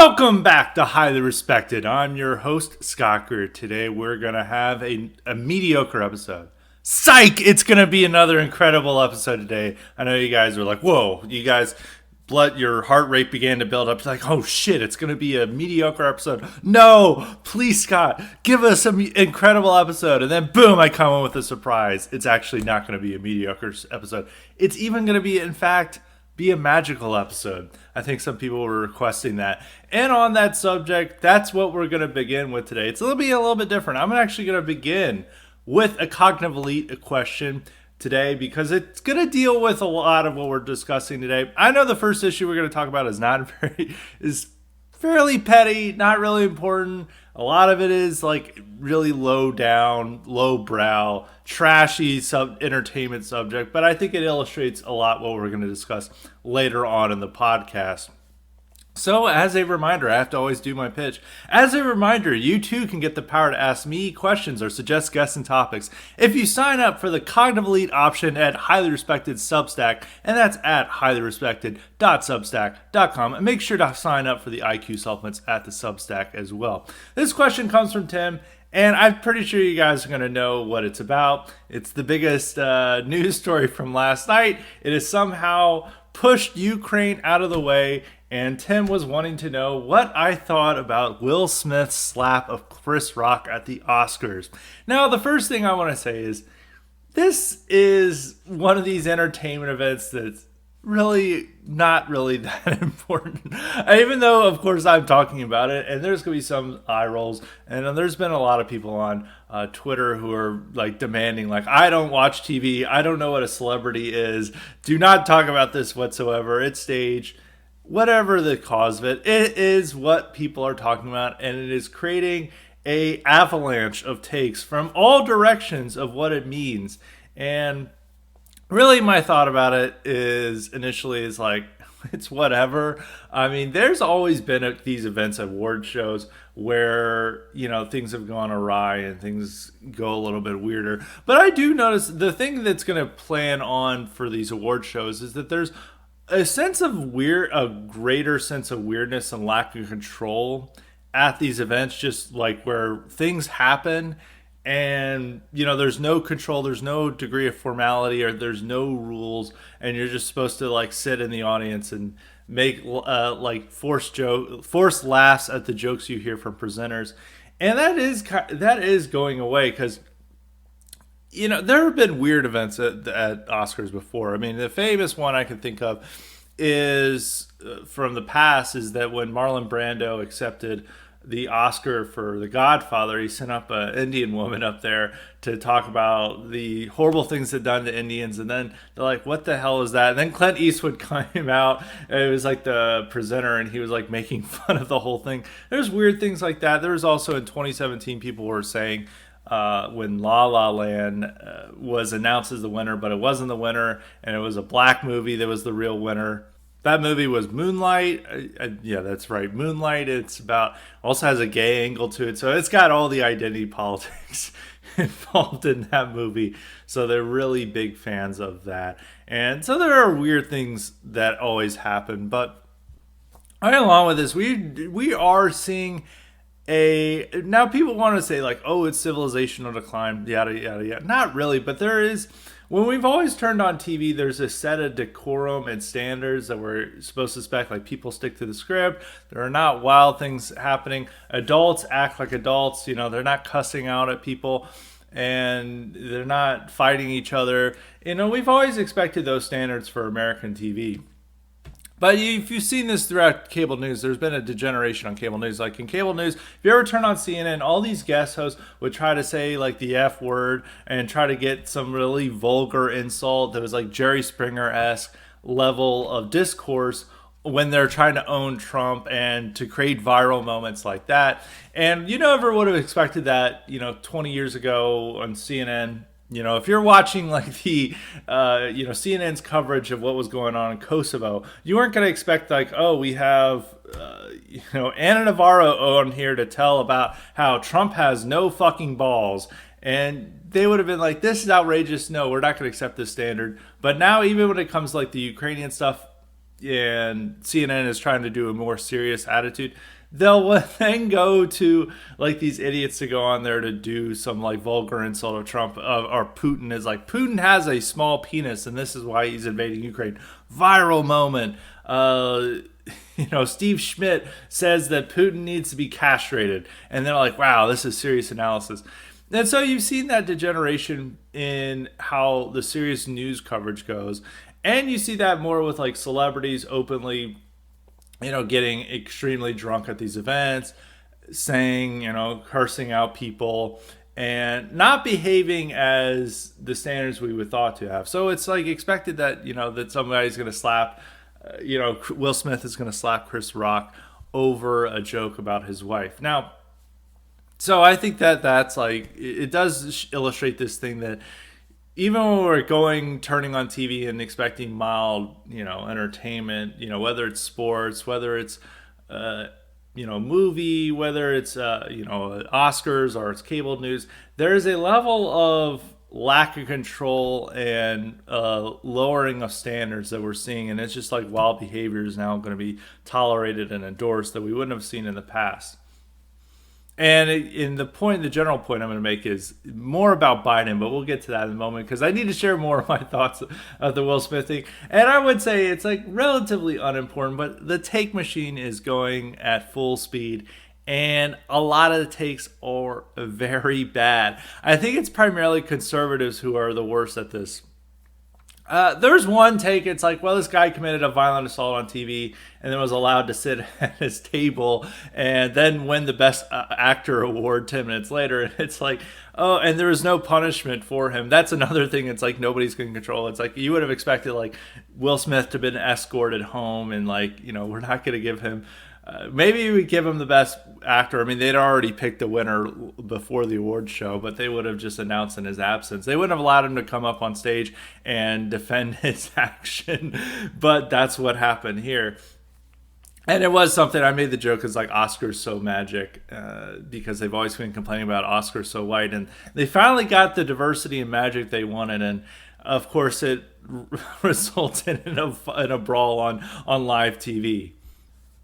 Welcome back to Highly Respected. I'm your host, Scott Greer. Today we're going to have a mediocre episode. Psych! It's going to be another incredible episode today. I know you guys are like, whoa, you guys, your heart rate began to build up. It's like, oh shit, it's going to be a mediocre episode. No, please, Scott, give us an incredible episode. And then boom, I come in with a surprise. It's actually not going to be a mediocre episode. It's even going to be, in fact, be a magical episode. I think some people were requesting that. And on that subject, that's what we're going to begin with today. It's going to be a little bit different. I'm actually going to begin with a cognitive elite question today because it's going to deal with a lot of what we're discussing today. I know the first issue we're going to talk about is fairly petty, not really important. A lot of it is like really low down, low brow, trashy entertainment subject, but I think it illustrates a lot what we're going to discuss later on in the podcast. So, as a reminder, I have to always do my pitch. As a reminder, you too can get the power to ask me questions or suggest guests and topics if you sign up for the Cognitive Elite option at Highly Respected Substack, and that's at highly-respected.substack.com. And make sure to sign up for the IQ supplements at the Substack as well. This question comes from Tim, and I'm pretty sure you guys are going to know what it's about. It's the biggest news story from last night. It has somehow pushed Ukraine out of the way, and Tim was wanting to know what I thought about Will Smith's slap of Chris Rock at the Oscars. Now, the first thing I want to say is this is one of these entertainment events that's really not really that important. Even though, of course, I'm talking about it, and there's going to be some eye rolls, and there's been a lot of people on Twitter who are like demanding, like, I don't watch TV, I don't know what a celebrity is, do not talk about this whatsoever, it's staged. Whatever the cause of it, it is what people are talking about, and it is creating a avalanche of takes from all directions of what it means. And really, my thought about it is initially is like, it's whatever. I mean, there's always been at these events, award shows, where, you know, things have gone awry and things go a little bit weirder. But I do notice the thing that's going to plan on for these award shows is that there's a greater sense of weirdness and lack of control at these events, just like where things happen and, you know, there's no control, there's no degree of formality, or there's no rules, and you're just supposed to like sit in the audience and make like forced laughs at the jokes you hear from presenters. And that is going away because, you know, there have been weird events at Oscars before. I mean, the famous one I can think of is from the past is that when Marlon Brando accepted the Oscar for The Godfather, he sent up an Indian woman up there to talk about the horrible things they'd done to Indians. And then they're like, what the hell is that? And then Clint Eastwood came out. And it was like the presenter, and he was like making fun of the whole thing. There's weird things like that. There was also in 2017, people were saying, when La La Land was announced as the winner, but it wasn't the winner, and it was a black movie that was the real winner. That movie was Moonlight. Yeah, that's right, Moonlight. It's about, also has a gay angle to it, so it's got all the identity politics involved in that movie. So they're really big fans of that, and so there are weird things that always happen. But right along with this, we are seeing now people want to say like, oh, it's civilizational decline, yada yada yada. Not really, but there is, when we've always turned on TV, there's a set of decorum and standards that we're supposed to expect. Like, people stick to the script, there are not wild things happening, adults act like adults, you know, they're not cussing out at people, and they're not fighting each other. You know, we've always expected those standards for American TV. But if you've seen this throughout cable news, there's been a degeneration on cable news. Like in cable news, if you ever turn on CNN, all these guest hosts would try to say like the F word and try to get some really vulgar insult that was like Jerry Springer-esque level of discourse when they're trying to own Trump and to create viral moments like that. And you never would have expected that, you know, 20 years ago on CNN. You know, if you're watching like the, CNN's coverage of what was going on in Kosovo, you weren't going to expect like, oh, we have, Anna Navarro on here to tell about how Trump has no fucking balls. And they would have been like, this is outrageous. No, we're not going to accept this standard. But now, even when it comes to like the Ukrainian stuff, and CNN is trying to do a more serious attitude, they'll then go to like these idiots to go on there to do some like vulgar insult of Trump or Putin is like Putin has a small penis and this is why he's invading Ukraine. Viral moment. Steve Schmidt says that Putin needs to be castrated, and they're like, wow, this is serious analysis. And so you've seen that degeneration in how the serious news coverage goes. And you see that more with like celebrities openly, getting extremely drunk at these events, saying, cursing out people and not behaving as the standards we would thought to have. So it's like expected that, that somebody's going to slap, Will Smith is going to slap Chris Rock over a joke about his wife. Now, so I think that's like, it does illustrate this thing that even when we're turning on TV and expecting mild, entertainment, whether it's sports, whether it's, movie, whether it's, Oscars or it's cable news, there is a level of lack of control and lowering of standards that we're seeing. And it's just like wild behavior is now going to be tolerated and endorsed that we wouldn't have seen in the past. And the general point I'm going to make is more about Biden, but we'll get to that in a moment because I need to share more of my thoughts of the Will Smith thing. And I would say it's like relatively unimportant, but the take machine is going at full speed. And a lot of the takes are very bad. I think it's primarily conservatives who are the worst at this. There's one take, it's like, well, this guy committed a violent assault on TV and then was allowed to sit at his table and then win the Best Actor award 10 minutes later. And it's like, oh, and there was no punishment for him. That's another thing. It's like nobody's going to control. It's like you would have expected like Will Smith to have been escorted home and like, we're not going to give him maybe we give him the Best Actor. I mean, they'd already picked the winner before the award show, but they would have just announced in his absence. They wouldn't have allowed him to come up on stage and defend his action, but that's what happened here. And it was something, I made the joke, is like Oscars so magic because they've always been complaining about Oscars so white. And they finally got the diversity and magic they wanted. And of course, it resulted in a brawl on live TV.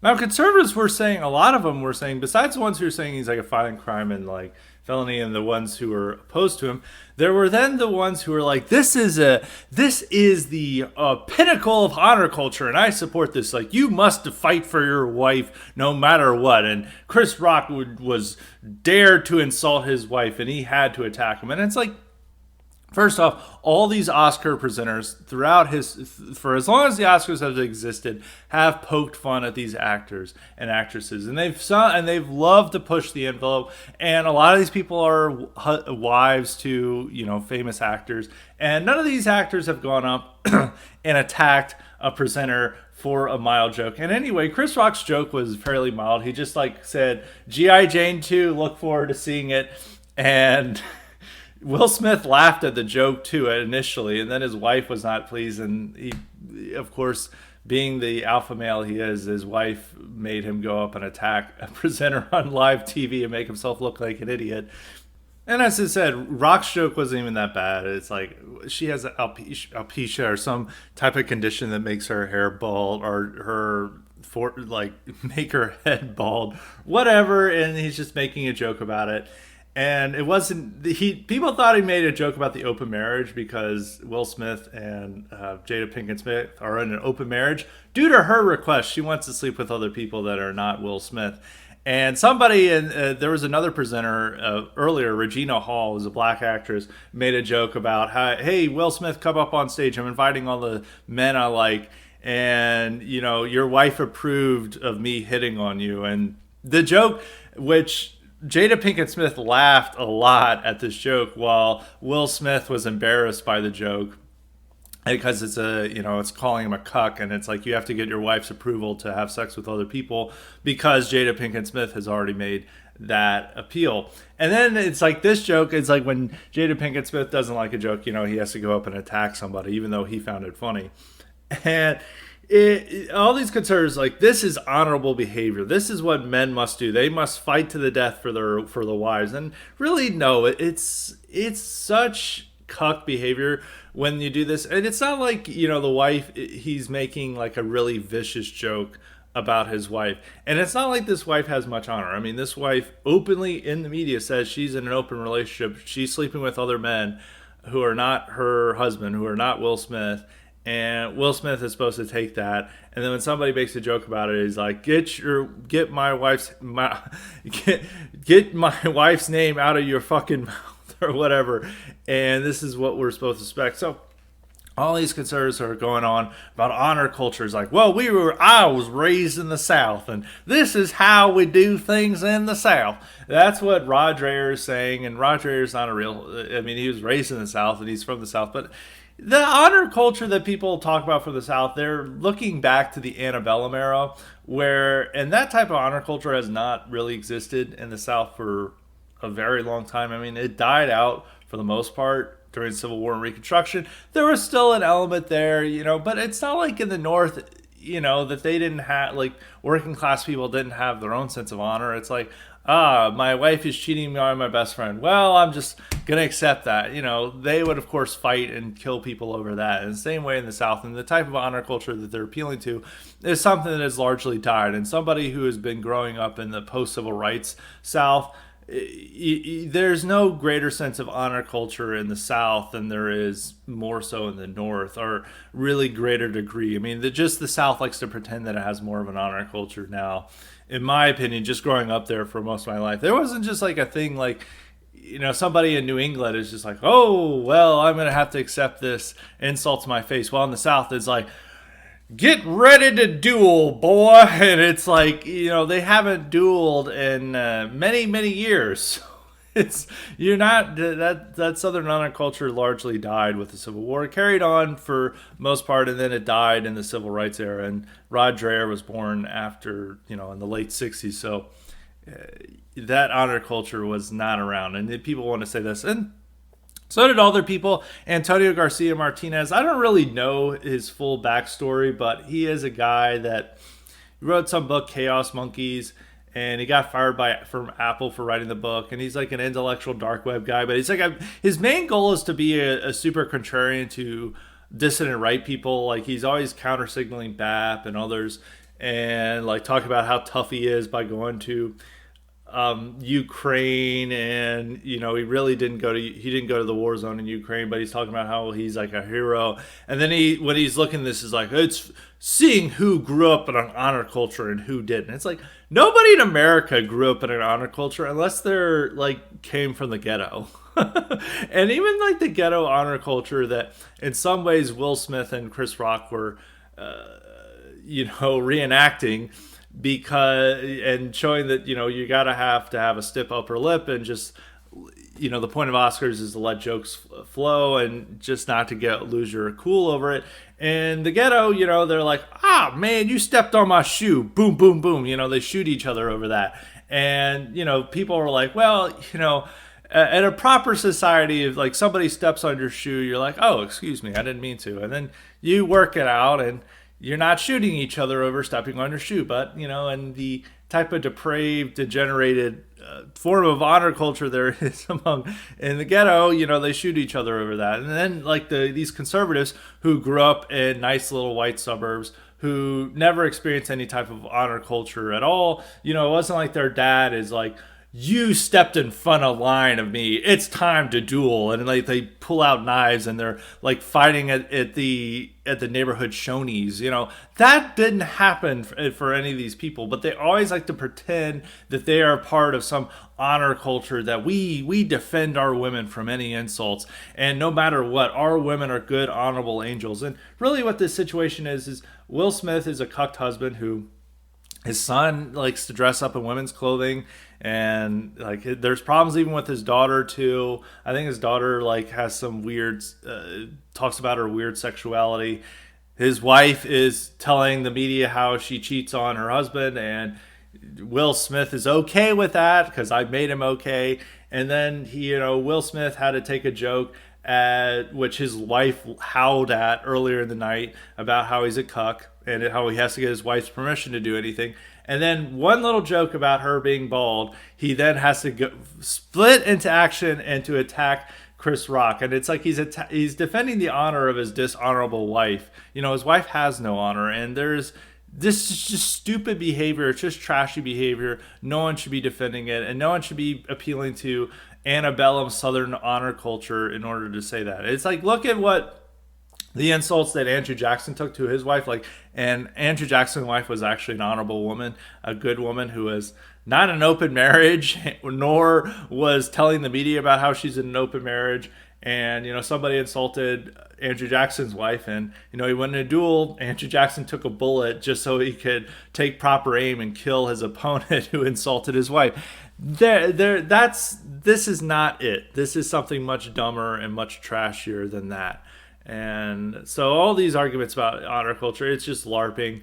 Now, conservatives were saying, a lot of them were saying, besides the ones who were saying he's like a violent crime and like felony, and the ones who were opposed to him, there were then the ones who were like, this is the pinnacle of honor culture, and I support this. Like, you must fight for your wife no matter what. And Chris Rock was dared to insult his wife, and he had to attack him. And it's like, first off, all these Oscar presenters for as long as the Oscars have existed, have poked fun at these actors and actresses, and they've loved to push the envelope. And a lot of these people are wives to famous actors, and none of these actors have gone up and attacked a presenter for a mild joke. And anyway, Chris Rock's joke was fairly mild. He just like said, "G.I. Jane 2, look forward to seeing it," and Will Smith laughed at the joke too initially, and then his wife was not pleased, and he, of course, being the alpha male he is, his wife made him go up and attack a presenter on live TV and make himself look like an idiot. And as I said, Rock's joke wasn't even that bad. It's like she has alopecia or some type of condition that makes her hair bald or make her head bald, whatever, and he's just making a joke about it. And it wasn't people thought he made a joke about the open marriage because Will Smith and Jada Pinkett Smith are in an open marriage due to her request. She wants to sleep with other people that are not Will Smith. And there was another presenter earlier, Regina Hall, who's a black actress, made a joke about how, hey, Will Smith, come up on stage. I'm inviting all the men I like. And, your wife approved of me hitting on you. And the joke, which Jada Pinkett Smith laughed a lot at this joke while Will Smith was embarrassed by the joke because it's calling him a cuck, and it's like you have to get your wife's approval to have sex with other people because Jada Pinkett Smith has already made that appeal. And then it's like this joke is like when Jada Pinkett Smith doesn't like a joke, he has to go up and attack somebody even though he found it funny. And all these conservatives like, this is honorable behavior. This is what men must do. They must fight to the death for the wives. And really, no, it's such cuck behavior when you do this. And it's not like the wife. He's making like a really vicious joke about his wife. And it's not like this wife has much honor. I mean, this wife openly in the media says she's in an open relationship. She's sleeping with other men who are not her husband, who are not Will Smith. And Will Smith is supposed to take that. And then when somebody makes a joke about it, he's like, get my wife's get my wife's name out of your fucking mouth or whatever. And this is what we're supposed to expect. So all these conservatives are going on about honor culture. Is like, well, I was raised in the South, and this is how we do things in the South. That's what Rod Dreher is saying, and Rod Dreher is not a real. I mean, he was raised in the South, and he's from the South, but the honor culture that people talk about from the South, they're looking back to the antebellum era, and that type of honor culture has not really existed in the South for a very long time. I mean, it died out for the most part during Civil War and Reconstruction. There was still an element there, but it's not like in the North, that they didn't have, like, working class people didn't have their own sense of honor. It's like, my wife is cheating on my best friend. Well, I'm just going to accept that. They would, of course, fight and kill people over that. In the same way in the South, and the type of honor culture that they're appealing to is something that has largely died. And somebody who has been growing up in the post-civil rights South, there's no greater sense of honor culture in the South than there is more so in the North, or really greater degree. I mean, just the South likes to pretend that it has more of an honor culture now. In my opinion, just growing up there for most of my life, there wasn't just like a thing like, somebody in New England is just like, oh, well, I'm going to have to accept this insult to my face. While in the South, it's like, get ready to duel, boy. And it's like, they haven't dueled in many, many years. You're not, that Southern honor culture largely died with the Civil War. It carried on for most part, and then it died in the Civil Rights era. And Rod Dreher was born after, in the late 60s. So that honor culture was not around. And people want to say this. And so did other people. Antonio Garcia Martinez, I don't really know his full backstory, but he is a guy that wrote some book, Chaos Monkeys, and he got fired from Apple for writing the book. And he's like an intellectual dark web guy, but he's like, his main goal is to be a super contrarian to dissident right people. Like, he's always counter signaling BAP and others, and like talk about how tough he is by going to Ukraine, and he really didn't go to the war zone in Ukraine, but he's talking about how he's like a hero. And then when he's looking, this is like, it's seeing who grew up in an honor culture and who didn't. It's like, nobody in America grew up in an honor culture unless they're like came from the ghetto. And even like the ghetto honor culture that in some ways Will Smith and Chris Rock were reenacting, and showing that you gotta have to have a stiff upper lip, and just the point of Oscars is to let jokes flow and just not to lose your cool over it. And the ghetto, they're like, man, you stepped on my shoe, boom, boom, boom. They shoot each other over that. And people are like, well, in a proper society, if like somebody steps on your shoe, you're like, oh, excuse me, I didn't mean to. And then you work it out, and you're not shooting each other over stepping on your shoe. But, and the type of depraved, degenerated form of honor culture there is in the ghetto, they shoot each other over that. And then like these conservatives who grew up in nice little white suburbs, who never experienced any type of honor culture at all. It wasn't like their dad is like, you stepped in front of line of me, it's time to duel. And like they pull out knives and they're like fighting at the neighborhood Shoney's. That didn't happen for any of these people, but they always like to pretend that they are part of some honor culture, that we defend our women from any insults, and no matter what, our women are good, honorable angels. And really what this situation is Will Smith is a cucked husband who, his son likes to dress up in women's clothing, and like there's problems even with his daughter too. I think his daughter like has some weird talks about her weird sexuality. His wife is telling the media how she cheats on her husband, and Will Smith is okay with that because I made him okay. And then Will Smith had to take a joke at which his wife howled at earlier in the night about how he's a cuck and how he has to get his wife's permission to do anything. And then one little joke about her being bald, he then has to split into action and to attack Chris Rock. And it's like he's defending the honor of his dishonorable wife. His wife has no honor, and there's this is just stupid behavior. It's just trashy behavior. No one should be defending it, and no one should be appealing to antebellum Southern honor culture in order to say that. It's like, look at what the insults that Andrew Jackson took to his wife. Like, and Andrew Jackson's wife was actually an honorable woman, a good woman who was not in an open marriage, nor was telling the media about how she's in an open marriage. And, somebody insulted Andrew Jackson's wife, and, he went in a duel. Andrew Jackson took a bullet just so he could take proper aim and kill his opponent who insulted his wife. This is not it. This is something much dumber and much trashier than that. And so all these arguments about honor culture, it's just LARPing.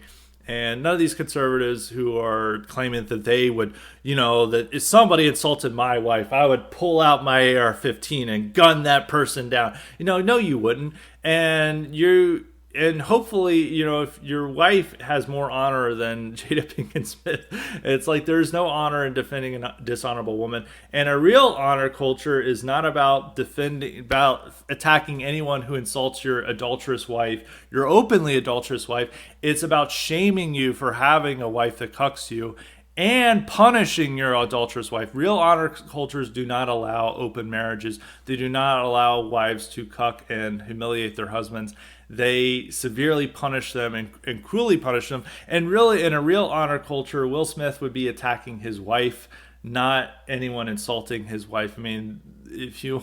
And none of these conservatives who are claiming that they would, that if somebody insulted my wife, I would pull out my AR-15 and gun that person down. No, you wouldn't. And hopefully, if your wife has more honor than Jada Pinkett Smith, it's like there's no honor in defending a dishonorable woman. And a real honor culture is not about attacking anyone who insults your adulterous wife, your openly adulterous wife. It's about shaming you for having a wife that cucks you and punishing your adulterous wife. Real honor cultures do not allow open marriages. They do not allow wives to cuck and humiliate their husbands. They severely punish them and cruelly punish them. And really, in a real honor culture, Will Smith would be attacking his wife, not anyone insulting his wife. I mean, if you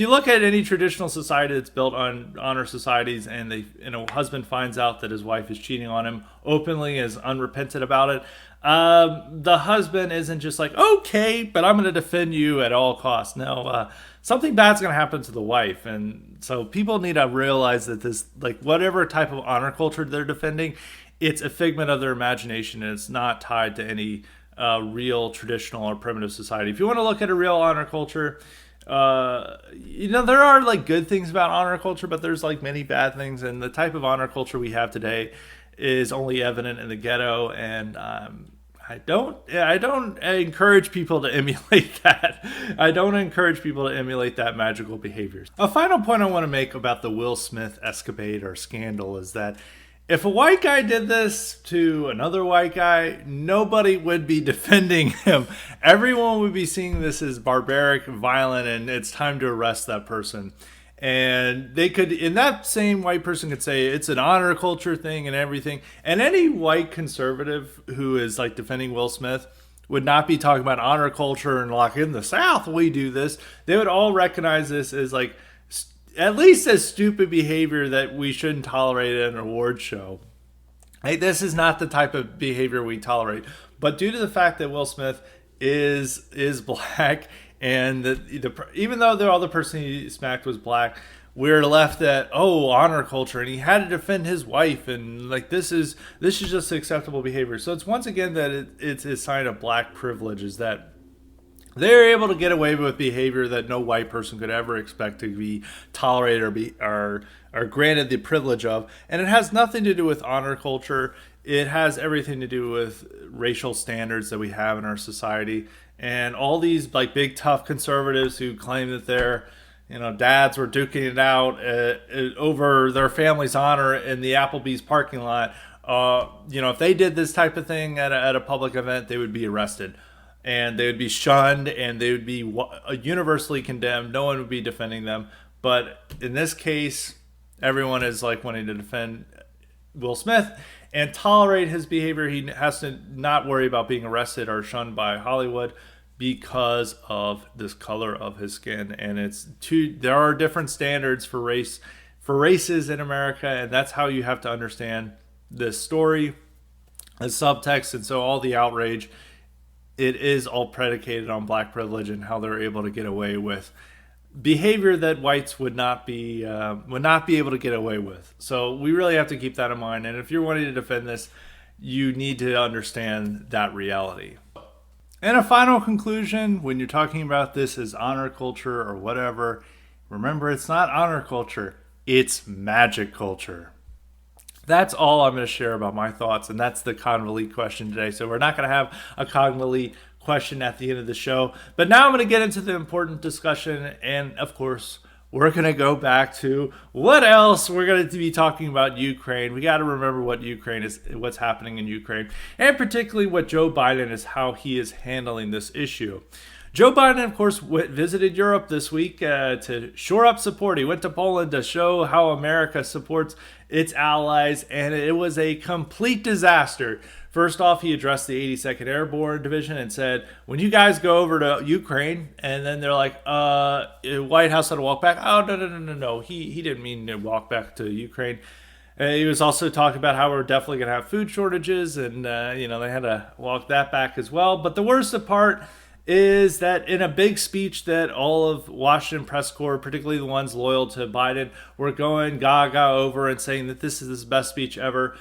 look at any traditional society that's built on honor societies, and a husband finds out that his wife is cheating on him openly, is unrepentant about it, the husband isn't just like, okay, but I'm going to defend you at all costs. No, something bad's going to happen to the wife. And so people need to realize that this, like, whatever type of honor culture they're defending, it's a figment of their imagination, and it's not tied to any real traditional or primitive society. If you want to look at a real honor culture, there are like good things about honor culture, but there's like many bad things. And the type of honor culture we have today is only evident in the ghetto. And I don't encourage people to emulate that. I don't encourage people to emulate that magical behavior. A final point I want to make about the Will Smith escapade or scandal is that if a white guy did this to another white guy, nobody would be defending him. Everyone would be seeing this as barbaric, violent, and it's time to arrest that person. And that same white person could say it's an honor culture thing and everything. And any white conservative who is like defending Will Smith would not be talking about honor culture and like in the South we do this. They would all recognize this as like at least as stupid behavior that we shouldn't tolerate at an award show. Hey, this is not the type of behavior we tolerate. But due to the fact that Will Smith is black, and even though the other person he smacked was black, we're left at honor culture, and he had to defend his wife, and like this is just acceptable behavior. So it's once again that it's a sign of black privilege, is that they're able to get away with behavior that no white person could ever expect to be tolerated or granted the privilege of. And it has nothing to do with honor culture. It has everything to do with racial standards that we have in our society. And all these like big tough conservatives who claim that their dads were duking it out over their family's honor in the Applebee's parking lot. If they did this type of thing at a public event, they would be arrested. And they would be shunned, and they would be universally condemned. No one would be defending them. But in this case, everyone is like wanting to defend Will Smith and tolerate his behavior. He has to not worry about being arrested or shunned by Hollywood because of this color of his skin. And there are different standards for races in America, and that's how you have to understand this story, the subtext, and so all the outrage. It is all predicated on black privilege and how they're able to get away with behavior that whites would not be able to get away with. So we really have to keep that in mind. And if you're wanting to defend this, you need to understand that reality. And a final conclusion, when you're talking about this as honor culture or whatever, remember it's not honor culture, it's magic culture. That's all I'm going to share about my thoughts, and that's the Convolete question today. So we're not going to have a Convolete question at the end of the show. But now I'm going to get into the important discussion, and of course, we're going to go back to what else? We're going to be talking about Ukraine. We got to remember what's happening in Ukraine, and particularly what Joe Biden is, how he is handling this issue. Joe Biden, of course, visited Europe this week to shore up support. He went to Poland to show how America supports its allies, and it was a complete disaster. First off, he addressed the 82nd Airborne Division and said, when you guys go over to Ukraine, and then they're like, White House had to walk back. Oh, no. He didn't mean to walk back to Ukraine. He was also talking about how we're definitely going to have food shortages, and, they had to walk that back as well. But the worst part is that in a big speech that all of Washington press corps, particularly the ones loyal to Biden, were going gaga over and saying that this is his best speech ever.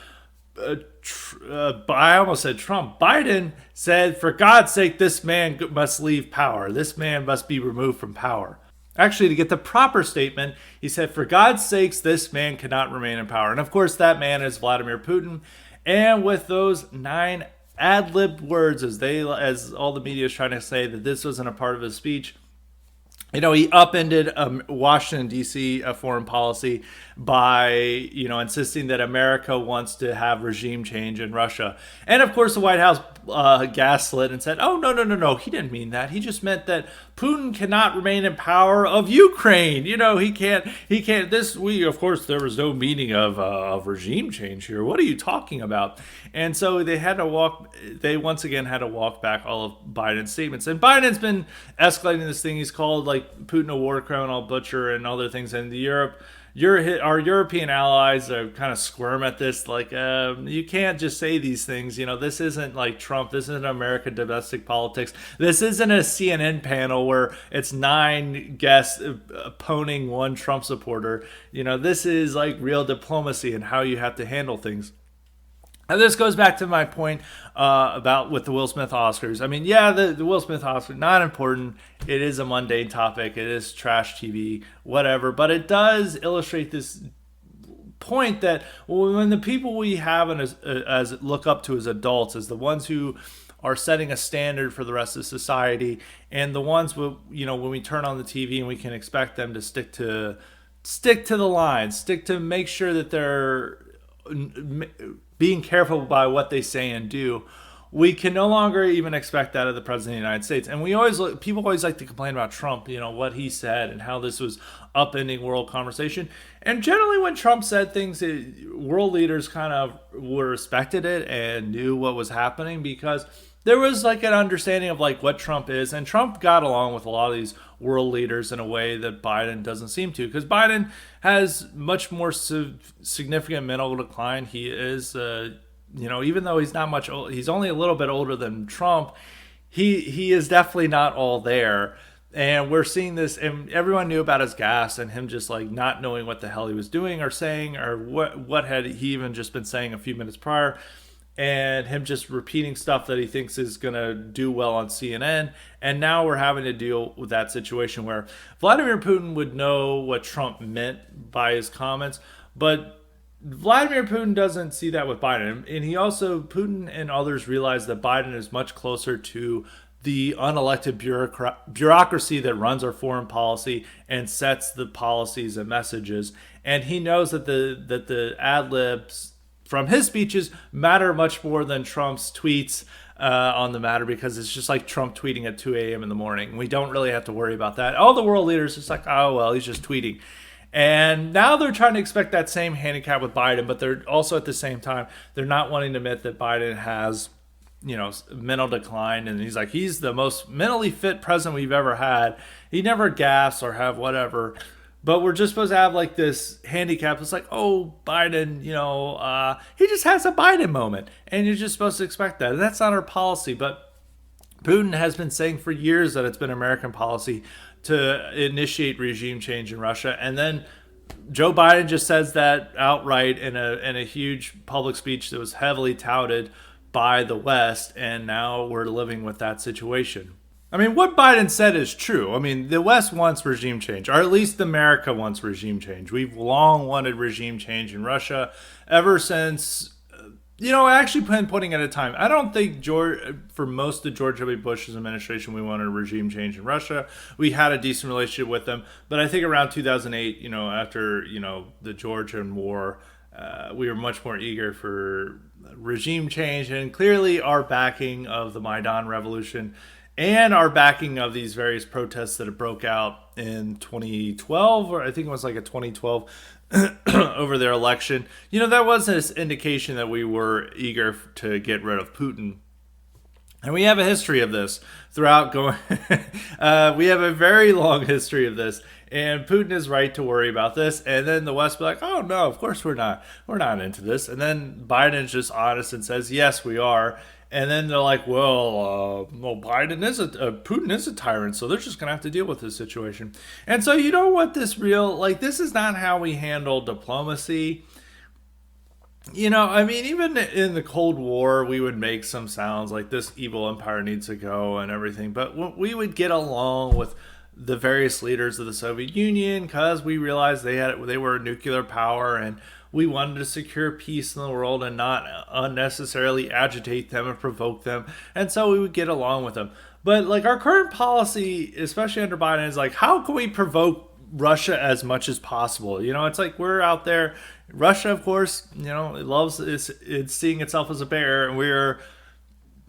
I almost said Trump. Biden said, for God's sake, this man must leave power. This man must be removed from power. Actually, to get the proper statement, he said, for God's sakes, this man cannot remain in power. And of course, that man is Vladimir Putin. And with those 9 ad-libbed words, as all the media is trying to say that this wasn't a part of his speech, he upended Washington, D.C. Foreign policy by, insisting that America wants to have regime change in Russia. And, of course, the White House gaslit and said, oh, no, he didn't mean that. He just meant that Putin cannot remain in power of Ukraine. He can't, of course, there was no meaning of regime change here. What are you talking about? And so they once again had to walk back all of Biden's statements. And Biden's been escalating this thing. He's called Putin a war criminal, butcher, and other things. And our European allies are kind of squirm at this. You can't just say these things. This isn't like Trump. This isn't American domestic politics. This isn't a CNN panel where it's 9 guests opposing one Trump supporter. This is real diplomacy and how you have to handle things. And this goes back to my point about with the Will Smith Oscars. The Will Smith Oscars, not important. It is a mundane topic. It is trash TV, whatever. But it does illustrate this point that when the people we have as look up to as adults, as the ones who are setting a standard for the rest of society, and the ones when we turn on the TV and we can expect them to stick to the lines, make sure that they're being careful by what they say and do. We can no longer even expect that of the President of the United States. And people always like to complain about Trump, what he said and how this was upending world conversation. And generally when Trump said things, world leaders kind of respected it and knew what was happening because there was an understanding of what Trump is. And Trump got along with a lot of these world leaders in a way that Biden doesn't seem to, because Biden has much more significant mental decline. He is, even though he's not much old, he's only a little bit older than Trump. He is definitely not all there. And we're seeing this, and everyone knew about his gas and him just not knowing what the hell he was doing or saying, or what had he even just been saying a few minutes prior. And him just repeating stuff that he thinks is going to do well on CNN. And now we're having to deal with that situation where Vladimir Putin would know what Trump meant by his comments, but Vladimir Putin doesn't see that with Biden. And Putin and others realize that Biden is much closer to the unelected bureaucracy that runs our foreign policy and sets the policies and messages. And he knows that the ad libs from his speeches matter much more than Trump's tweets on the matter, because it's just like Trump tweeting at 2 a.m. in the morning. We don't really have to worry about that. All the world leaders just oh, well, he's just tweeting. And now they're trying to expect that same handicap with Biden, but they're also at the same time, they're not wanting to admit that Biden has, mental decline. And he's the most mentally fit president we've ever had. He never gaffes or have whatever. But we're just supposed to have this handicap. It's oh, Biden, he just has a Biden moment. And you're just supposed to expect that. And that's not our policy. But Putin has been saying for years that it's been American policy to initiate regime change in Russia. And then Joe Biden just says that outright in a huge public speech that was heavily touted by the West. And now we're living with that situation. What Biden said is true. The West wants regime change, or at least America wants regime change. We've long wanted regime change in Russia ever since, Actually putting at a time. I don't think for most of George W. Bush's administration, we wanted a regime change in Russia. We had a decent relationship with them, but I think around 2008, after the Georgian War, we were much more eager for regime change, and clearly our backing of the Maidan Revolution and our backing of these various protests that broke out in 2012, or I think it was like a 2012 over their election. That was this indication that we were eager to get rid of Putin. And we have a history of this throughout going. We have a very long history of this. And Putin is right to worry about this. And then the West be like, oh, no, of course we're not. We're not into this. And then Biden's just honest and says, yes, we are. And then they're like, well, Putin is a tyrant, so they're just going to have to deal with this situation. And so you don't want this is not how we handle diplomacy. Even in the Cold War, we would make some sounds like this evil empire needs to go and everything. But we would get along with the various leaders of the Soviet Union because we realized they were a nuclear power, and we wanted to secure peace in the world and not unnecessarily agitate them and provoke them. And so we would get along with them. But our current policy, especially under Biden, is how can we provoke Russia as much as possible? It's like we're out there. Russia, of course, it's seeing itself as a bear, and we're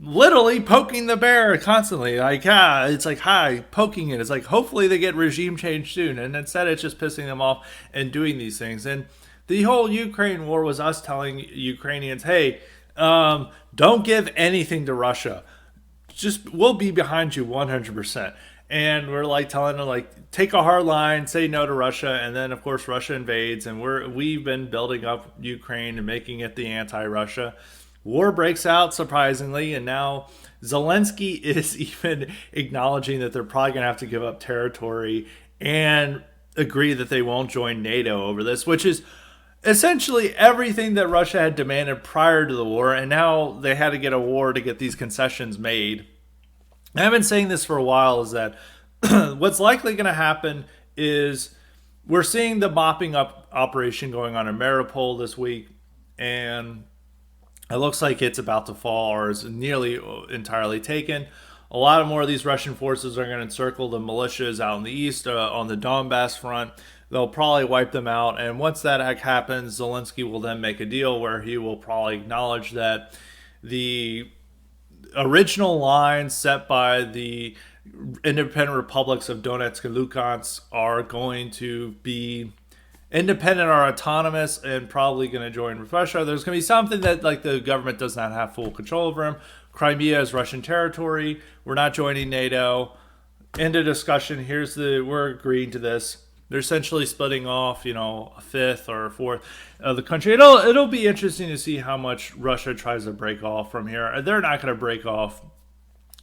literally poking the bear constantly. It's like, hi, poking it. It's like, hopefully they get regime change soon. And instead it's just pissing them off and doing these things. And the whole Ukraine war was us telling Ukrainians, hey, don't give anything to Russia. We'll be behind you 100%. And we're telling them, take a hard line, say no to Russia. And then, of course, Russia invades. And we've been building up Ukraine and making it the anti-Russia. War breaks out, surprisingly. And now Zelensky is even acknowledging that they're probably going to have to give up territory and agree that they won't join NATO over this, which is essentially everything that Russia had demanded prior to the war, and now they had to get a war to get these concessions made. I've been saying this for a while, is that what's likely going to happen is we're seeing the mopping up operation going on in Mariupol this week, and it looks like it's about to fall or is nearly entirely taken. A lot more of these Russian forces are going to encircle the militias out in the east on the Donbass front. They'll probably wipe them out. And once that happens, Zelensky will then make a deal where he will probably acknowledge that the original lines set by the independent republics of Donetsk and Luhansk are going to be independent or autonomous and probably going to join with Russia. There's going to be something that the government does not have full control over them. Crimea is Russian territory. We're not joining NATO. End of discussion. We're agreeing to this. They're essentially splitting off, a fifth or a fourth of the country. It'll be interesting to see how much Russia tries to break off from here. They're not going to break off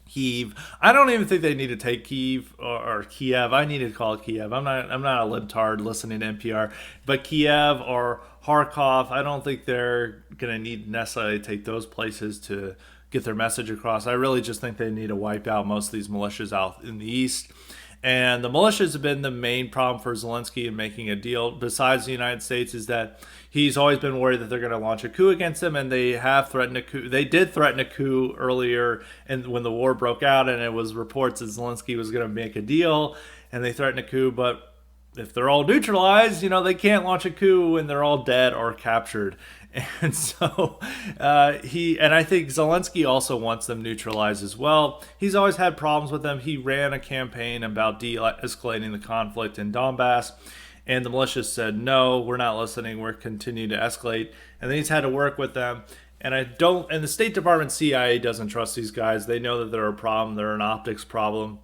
Kyiv. I don't even think they need to take Kyiv or Kiev. I need to call it Kiev. I'm not a libtard listening to NPR, but Kiev or Kharkov. I don't think they're going to need necessarily take those places to get their message across. I really just think they need to wipe out most of these militias out in the east. And the militias have been the main problem for Zelensky in making a deal, besides the United States, is that he's always been worried that they're going to launch a coup against him, and they have threatened a coup. They did threaten a coup earlier when the war broke out, and it was reports that Zelensky was going to make a deal, and they threatened a coup. But if they're all neutralized, they can't launch a coup when they're all dead or captured. And so I think Zelensky also wants them neutralized as well. He's always had problems with them. He ran a campaign about de-escalating the conflict in Donbass, and the militias said, no, we're not listening. We're continuing to escalate. And then he's had to work with them. And the State Department CIA doesn't trust these guys. They know that they're a problem. They're an optics problem.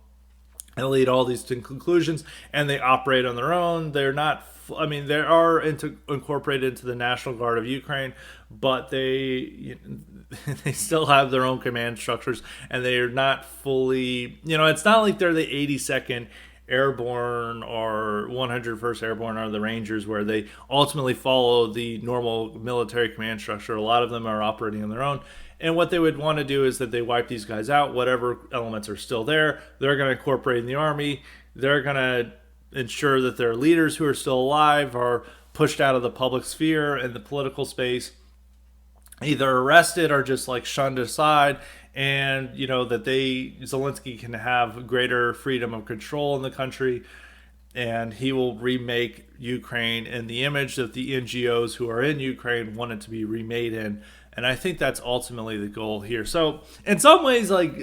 They lead all these to conclusions, and they operate on their own. They're not, they are incorporated into the National Guard of Ukraine, but they still have their own command structures, and they are not fully, it's not like they're the 82nd Airborne or 101st Airborne or the Rangers, where they ultimately follow the normal military command structure. A lot of them are operating on their own. And what they would want to do is that they wipe these guys out. Whatever elements are still there, they're going to incorporate in the army. They're going to ensure that their leaders who are still alive are pushed out of the public sphere and the political space. either arrested or just like shunned aside, and that Zelensky can have greater freedom of control in the country, and he will remake Ukraine in the image that the NGOs who are in Ukraine want it to be remade in. And I think that's ultimately the goal here. So, in some ways, like,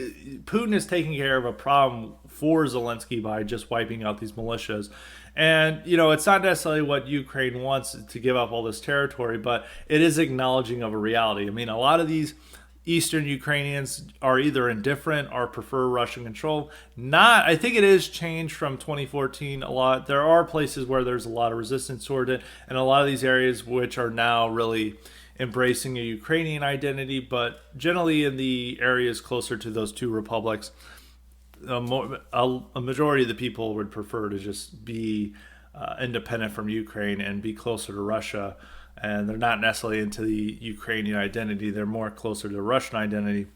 Putin is taking care of a problem for Zelensky by just wiping out these militias. And, it's not necessarily what Ukraine wants to give up all this territory, but it is acknowledging of a reality. I mean, a lot of these Eastern Ukrainians are either indifferent or prefer Russian control. Not, I think it is changed from 2014 a lot. There are places where there's a lot of resistance toward it, and a lot of these areas which are now really embracing a Ukrainian identity. But generally, in the areas closer to those two republics, a majority of the people would prefer to just be independent from Ukraine and be closer to Russia, and they're not necessarily into the Ukrainian identity. They're more closer to the Russian identity.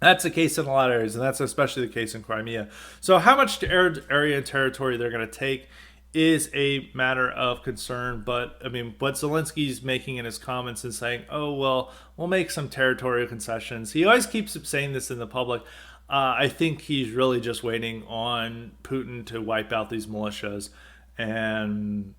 That's the case in a lot of areas, and that's especially the case in Crimea. So how much area and territory they're going to take is a matter of concern. But, I mean, what Zelensky's making in his comments and saying, oh, well, we'll make some territorial concessions. He always keeps saying this in the public. I think he's really just waiting on Putin to wipe out these militias. And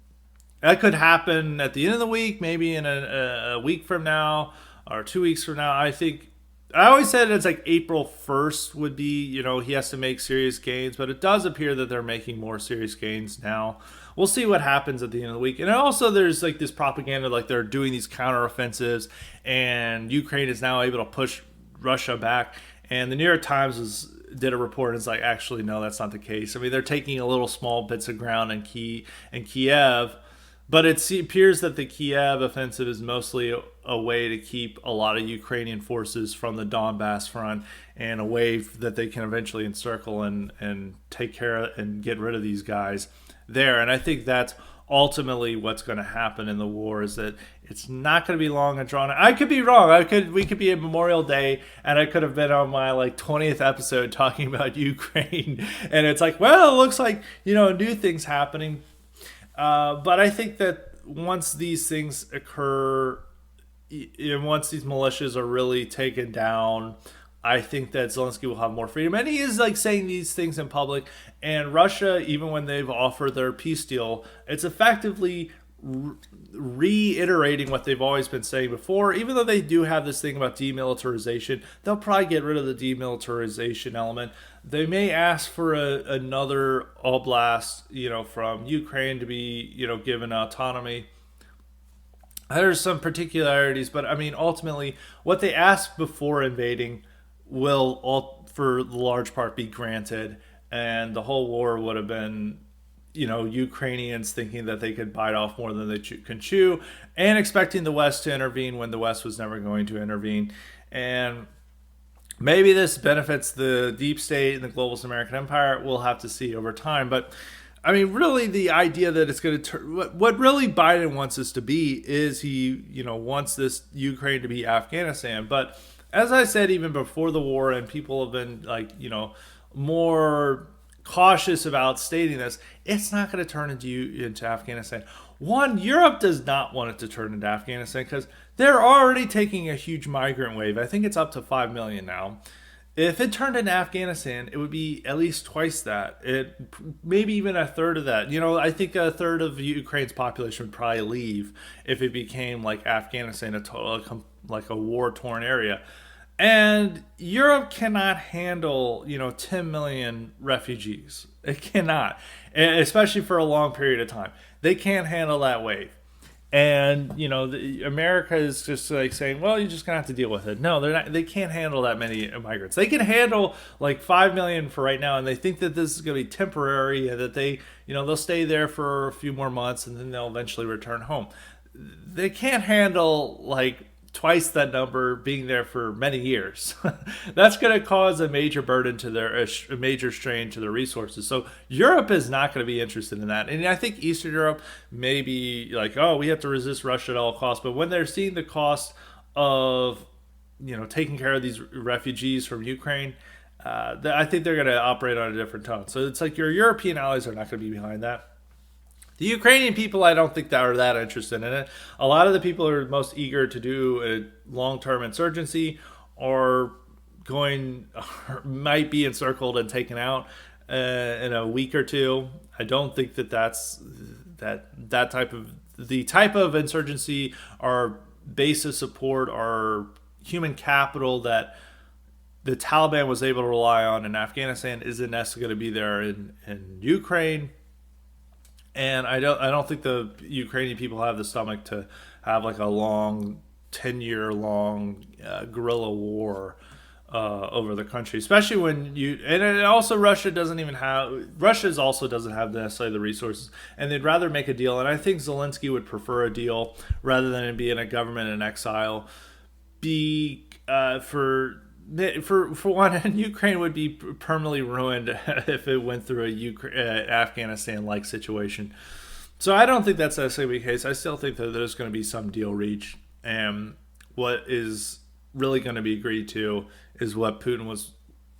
that could happen at the end of the week, maybe in a week from now or 2 weeks from now. I always said it's like April 1st would be, he has to make serious gains, but it does appear that they're making more serious gains now. We'll see what happens at the end of the week. And also there's like this propaganda, like they're doing these counteroffensives and Ukraine is now able to push Russia back. And the New York Times did a report and it's like, actually, no, that's not the case. I mean, they're taking a little small bits of ground in Kiev, but it appears that the Kiev offensive is mostly a way to keep a lot of Ukrainian forces from the Donbass front and a way that they can eventually encircle and take care of and get rid of these guys there. And I think that's ultimately what's going to happen in the war, is that it's not going to be long and drawn. I could be wrong. We could be at Memorial Day and I could have been on my like 20th episode talking about Ukraine and it's like, well, it looks like, new things happening. But I think that once these things occur, and once these militias are really taken down, I think that Zelensky will have more freedom. And he is like saying these things in public. And Russia, even when they've offered their peace deal, it's effectively reiterating what they've always been saying before. Even though they do have this thing about demilitarization, they'll probably get rid of the demilitarization element. They may ask for another oblast, from Ukraine to be, given autonomy. There's some particularities, but I mean, ultimately, what they asked before invading will, for the large part, be granted, and the whole war would have been, Ukrainians thinking that they could bite off more than they can chew, and expecting the West to intervene when the West was never going to intervene. And maybe this benefits the deep state and the globalist American empire. We'll have to see over time. But I mean, really, the idea that it's going to turn, what really Biden wants this to be is he, wants this Ukraine to be Afghanistan. But as I said, even before the war, and people have been like, more cautious about stating this, it's not going to turn into Afghanistan. One, Europe does not want it to turn into Afghanistan because they're already taking a huge migrant wave. I think it's up to 5 million now. If it turned into Afghanistan, it would be at least twice that. Maybe even a third of that. I think a third of Ukraine's population would probably leave if it became like Afghanistan, like a war-torn area. And Europe cannot handle, 10 million refugees. It cannot, especially for a long period of time. They can't handle that wave. And, America is just like saying, well, you're just going to have to deal with it. No, they're not. They can't handle that many migrants. They can handle like 5 million for right now. And they think that this is going to be temporary and that they'll stay there for a few more months and then they'll eventually return home. They can't handle like twice that number being there for many years. That's going to cause a major burden to a major strain to their resources. So Europe is not going to be interested in that. And I think Eastern Europe may be like, oh, we have to resist Russia at all costs. But when they're seeing the cost of, taking care of these refugees from Ukraine, I think they're going to operate on a different tone. So it's like your European allies are not going to be behind that. The Ukrainian people, I don't think that are that interested in it. A lot of the people who are most eager to do a long-term insurgency are going, might be encircled and taken out in a week or two. I don't think that that type of the type of insurgency, our base of support, our human capital that the Taliban was able to rely on in Afghanistan isn't necessarily going to be there in Ukraine. And I don't think the Ukrainian people have the stomach to have like a long 10-year long guerrilla war over the country, especially when you and it also Russia's also doesn't have necessarily the resources, and they'd rather make a deal. And I think Zelensky would prefer a deal rather than be in a government in exile. Be for one, and Ukraine would be permanently ruined if it went through a Afghanistan-like situation. So I don't think that's necessarily the case. I still think that there's going to be some deal reached, and what is really going to be agreed to is what Putin was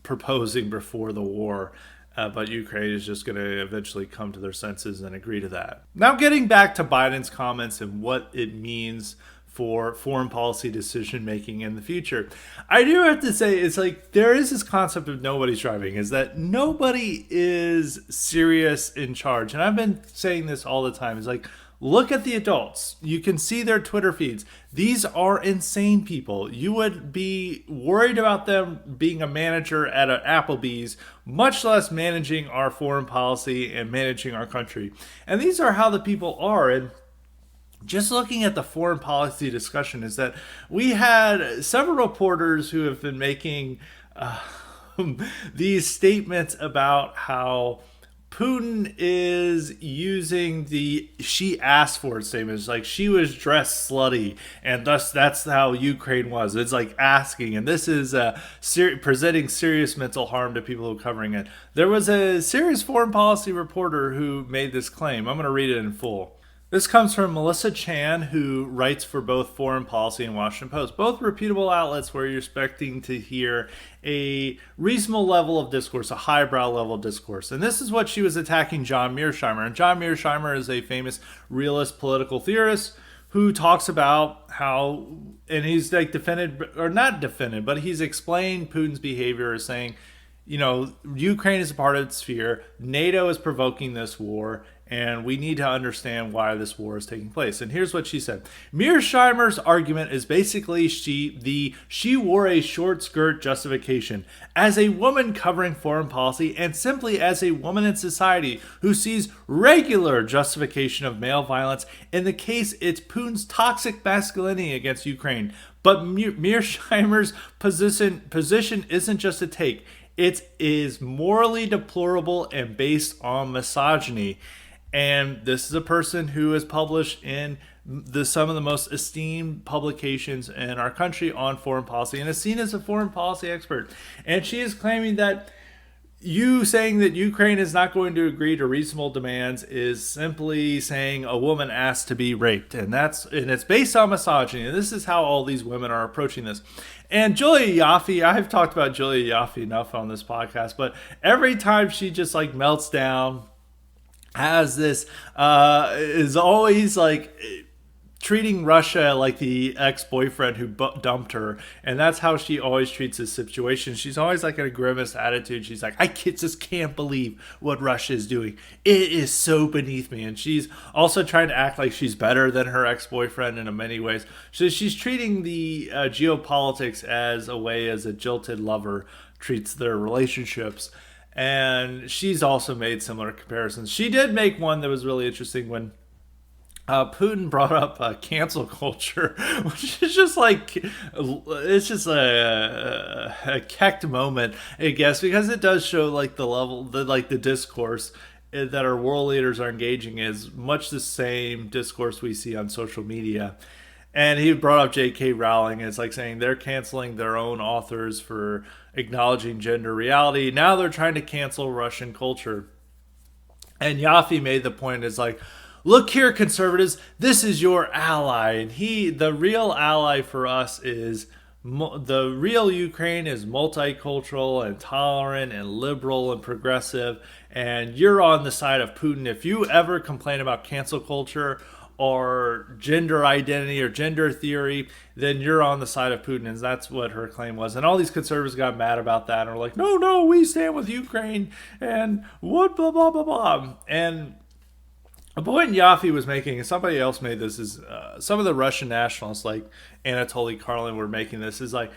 proposing before the war. But Ukraine is just going to eventually come to their senses and agree to that. Now, getting back to Biden's comments and what it means for foreign policy decision making in the future, I do have to say it's like there is this concept of nobody's driving, is that nobody is serious in charge. And I've been saying this all the time. It's like, look at the adults. You can see their Twitter feeds. These are insane people. You would be worried about them being a manager at an Applebee's, much less managing our foreign policy and managing our country. And these are how the people are. And just looking at the foreign policy discussion is that we had several reporters who have been making these statements about how Putin is using the "she asked for it" statements, like she was dressed slutty, and thus that's how Ukraine was. It's like asking, and this is presenting serious mental harm to people who are covering it. There was a serious foreign policy reporter who made this claim. I'm going to read it in full. This comes from Melissa Chan, who writes for both Foreign Policy and Washington Post, both reputable outlets where you're expecting to hear a reasonable level of discourse, a highbrow level of discourse. And this is what she was attacking John Mearsheimer. And John Mearsheimer is a famous realist political theorist who talks about how, and he's like defended, or not defended, but he's explained Putin's behavior as saying, you know, Ukraine is a part of the sphere, NATO is provoking this war, and we need to understand why this war is taking place. And here's what she said. Mearsheimer's argument is basically she wore a short skirt justification. As a woman covering foreign policy, and simply as a woman in society who sees regular justification of male violence, in the case it's Putin's toxic masculinity against Ukraine. But Mearsheimer's position isn't just a take. It is morally deplorable and based on misogyny. And this is a person who is published in some of the most esteemed publications in our country on foreign policy and is seen as a foreign policy expert. And she is claiming that you saying that Ukraine is not going to agree to reasonable demands is simply saying a woman asked to be raped. And it's based on misogyny. And this is how all these women are approaching this. And Julia Yaffe, I've talked about Julia Yaffe enough on this podcast, but every time she just like melts down, has this is always like treating Russia like the ex-boyfriend who dumped her, and that's how she always treats this situation. She's always like in a grimace attitude. She's like, I just can't believe what Russia is doing. It is so beneath me. And she's also trying to act like she's better than her ex-boyfriend in many ways. So she's treating the geopolitics as a way as a jilted lover treats their relationships. And she's also made similar comparisons. She did make one that was really interesting when Putin brought up cancel culture, which is just like, it's just a kecked moment, I guess, because it does show like the level, the discourse that our world leaders are engaging is much the same discourse we see on social media. And he brought up J.K. Rowling. It's like saying they're canceling their own authors for acknowledging gender reality. Now they're trying to cancel Russian culture. And Yaffe made the point, is like, look here, conservatives, this is your ally. And the real ally for us is The real Ukraine is multicultural and tolerant and liberal and progressive, and you're on the side of Putin. If you ever complain about cancel culture or gender identity or gender theory, then you're on the side of Putin. And that's what her claim was. And all these conservatives got mad about that and were like, no, no, we stand with Ukraine and what, blah, blah, blah, blah. And a point Yaffe was making, and somebody else made this, is some of the Russian nationalists like Anatoly Karlin were making this, is like,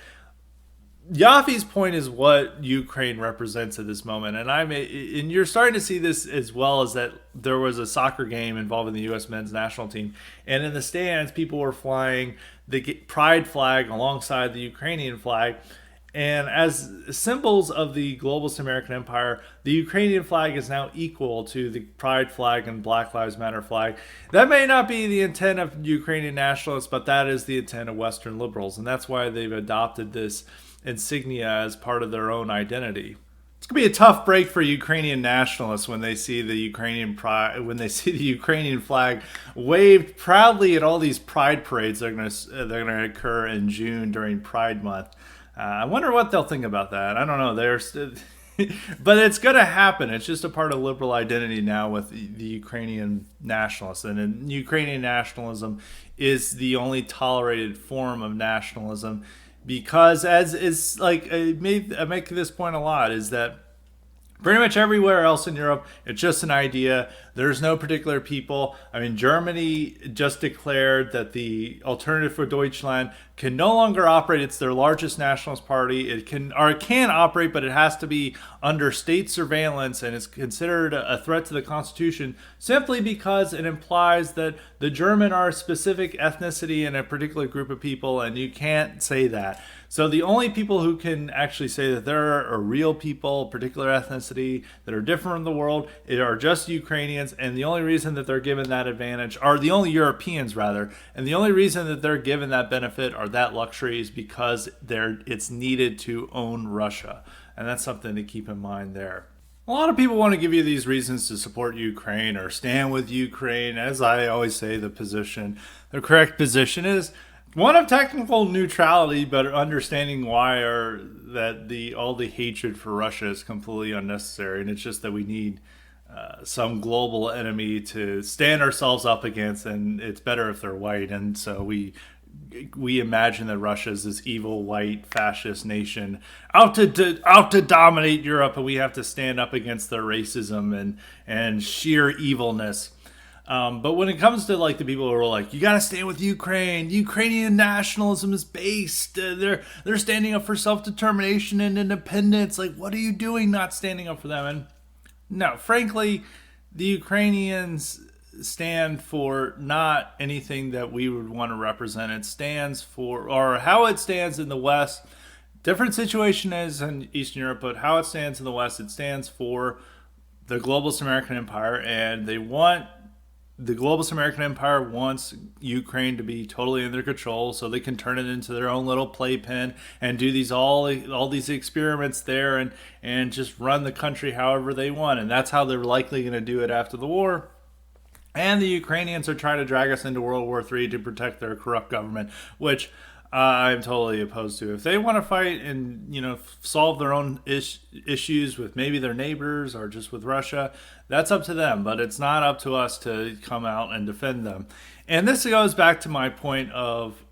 Yaffe's point is what Ukraine represents at this moment, and you're starting to see this as well, as that there was a soccer game involving the U.S. men's national team, and in the stands, people were flying the pride flag alongside the Ukrainian flag, and as symbols of the globalist American empire, the Ukrainian flag is now equal to the pride flag and Black Lives Matter flag. That may not be the intent of Ukrainian nationalists, but that is the intent of Western liberals, and that's why they've adopted this insignia as part of their own identity. It's gonna be a tough break for Ukrainian nationalists when they see the Ukrainian flag waved proudly at all these pride parades that are gonna occur in June during Pride Month. I wonder what they'll think about that. I don't know. But it's going to happen. It's just a part of liberal identity now with the Ukrainian nationalists. And Ukrainian nationalism is the only tolerated form of nationalism because, as is like, I make this point a lot, is that pretty much everywhere else in Europe, it's just an idea. There's no particular people. I mean, Germany just declared that the Alternative for Deutschland can no longer operate. It's their largest nationalist party. It can operate, but it has to be under state surveillance and is considered a threat to the Constitution simply because it implies that the German are a specific ethnicity and a particular group of people, and you can't say that. So the only people who can actually say that there are real people, particular ethnicity, that are different from the world, are just Ukrainians, and the only reason that they're given that advantage, are the only Europeans rather, and the only reason that they're given that benefit or that luxury is because it's needed to own Russia. And that's something to keep in mind there. A lot of people want to give you these reasons to support Ukraine or stand with Ukraine. As I always say, the correct position is one of technical neutrality, but understanding why all the hatred for Russia is completely unnecessary, and it's just that we need some global enemy to stand ourselves up against, and it's better if they're white. And so we imagine that Russia is this evil white fascist nation out to dominate Europe, and we have to stand up against their racism and sheer evilness. But when it comes to like the people who are like, you gotta stand with Ukraine, Ukrainian nationalism is based, they're standing up for self-determination and independence, like what are you doing not standing up for them? And no, frankly, the Ukrainians stand for not anything that we would want to represent. It stands for, or how it stands in the West, different situation is in Eastern Europe, but how it stands in the West, it stands for the globalist American empire, and the globalist American empire wants Ukraine to be totally in their control so they can turn it into their own little playpen and do all these experiments there and just run the country however they want. And that's how they're likely going to do it after the war. And the Ukrainians are trying to drag us into World War III to protect their corrupt government, which I'm totally opposed to. If they want to fight and solve their own issues with maybe their neighbors or just with Russia, that's up to them. But it's not up to us to come out and defend them. And this goes back to my point of,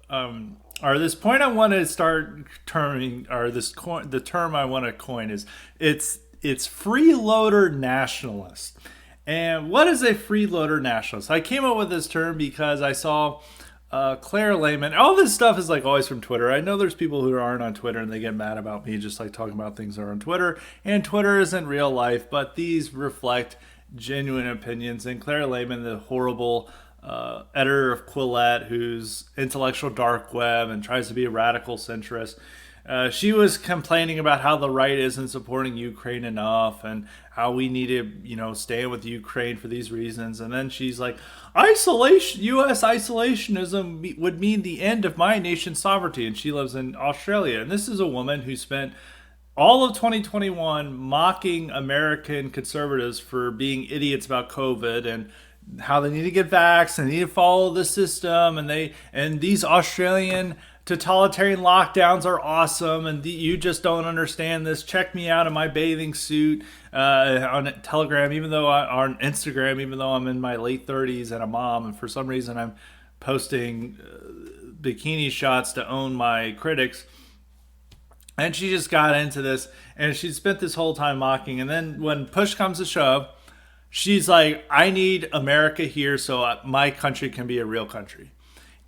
this point I want to start terming, or the term I want to coin is it's freeloader nationalist. And what is a freeloader nationalist? I came up with this term because I saw Claire Lehman. All this stuff is like always from Twitter. I know there's people who aren't on Twitter and they get mad about me just like talking about things that are on Twitter. And Twitter isn't real life, but these reflect genuine opinions. And Claire Lehman, the horrible editor of Quillette, who's intellectual dark web and tries to be a radical centrist, she was complaining about how the right isn't supporting Ukraine enough and how we need to, stand with Ukraine for these reasons. And then she's like, U.S. isolationism would mean the end of my nation's sovereignty. And she lives in Australia. And this is a woman who spent all of 2021 mocking American conservatives for being idiots about COVID and how they need to get vaxxed and they need to follow the system. And these Australian totalitarian lockdowns are awesome, and you just don't understand this. Check me out in my bathing suit on Telegram, on Instagram, even though I'm in my late 30s and a mom, and for some reason I'm posting bikini shots to own my critics. And she just got into this, and she spent this whole time mocking. And then when push comes to shove, she's like, I need America here so my country can be a real country.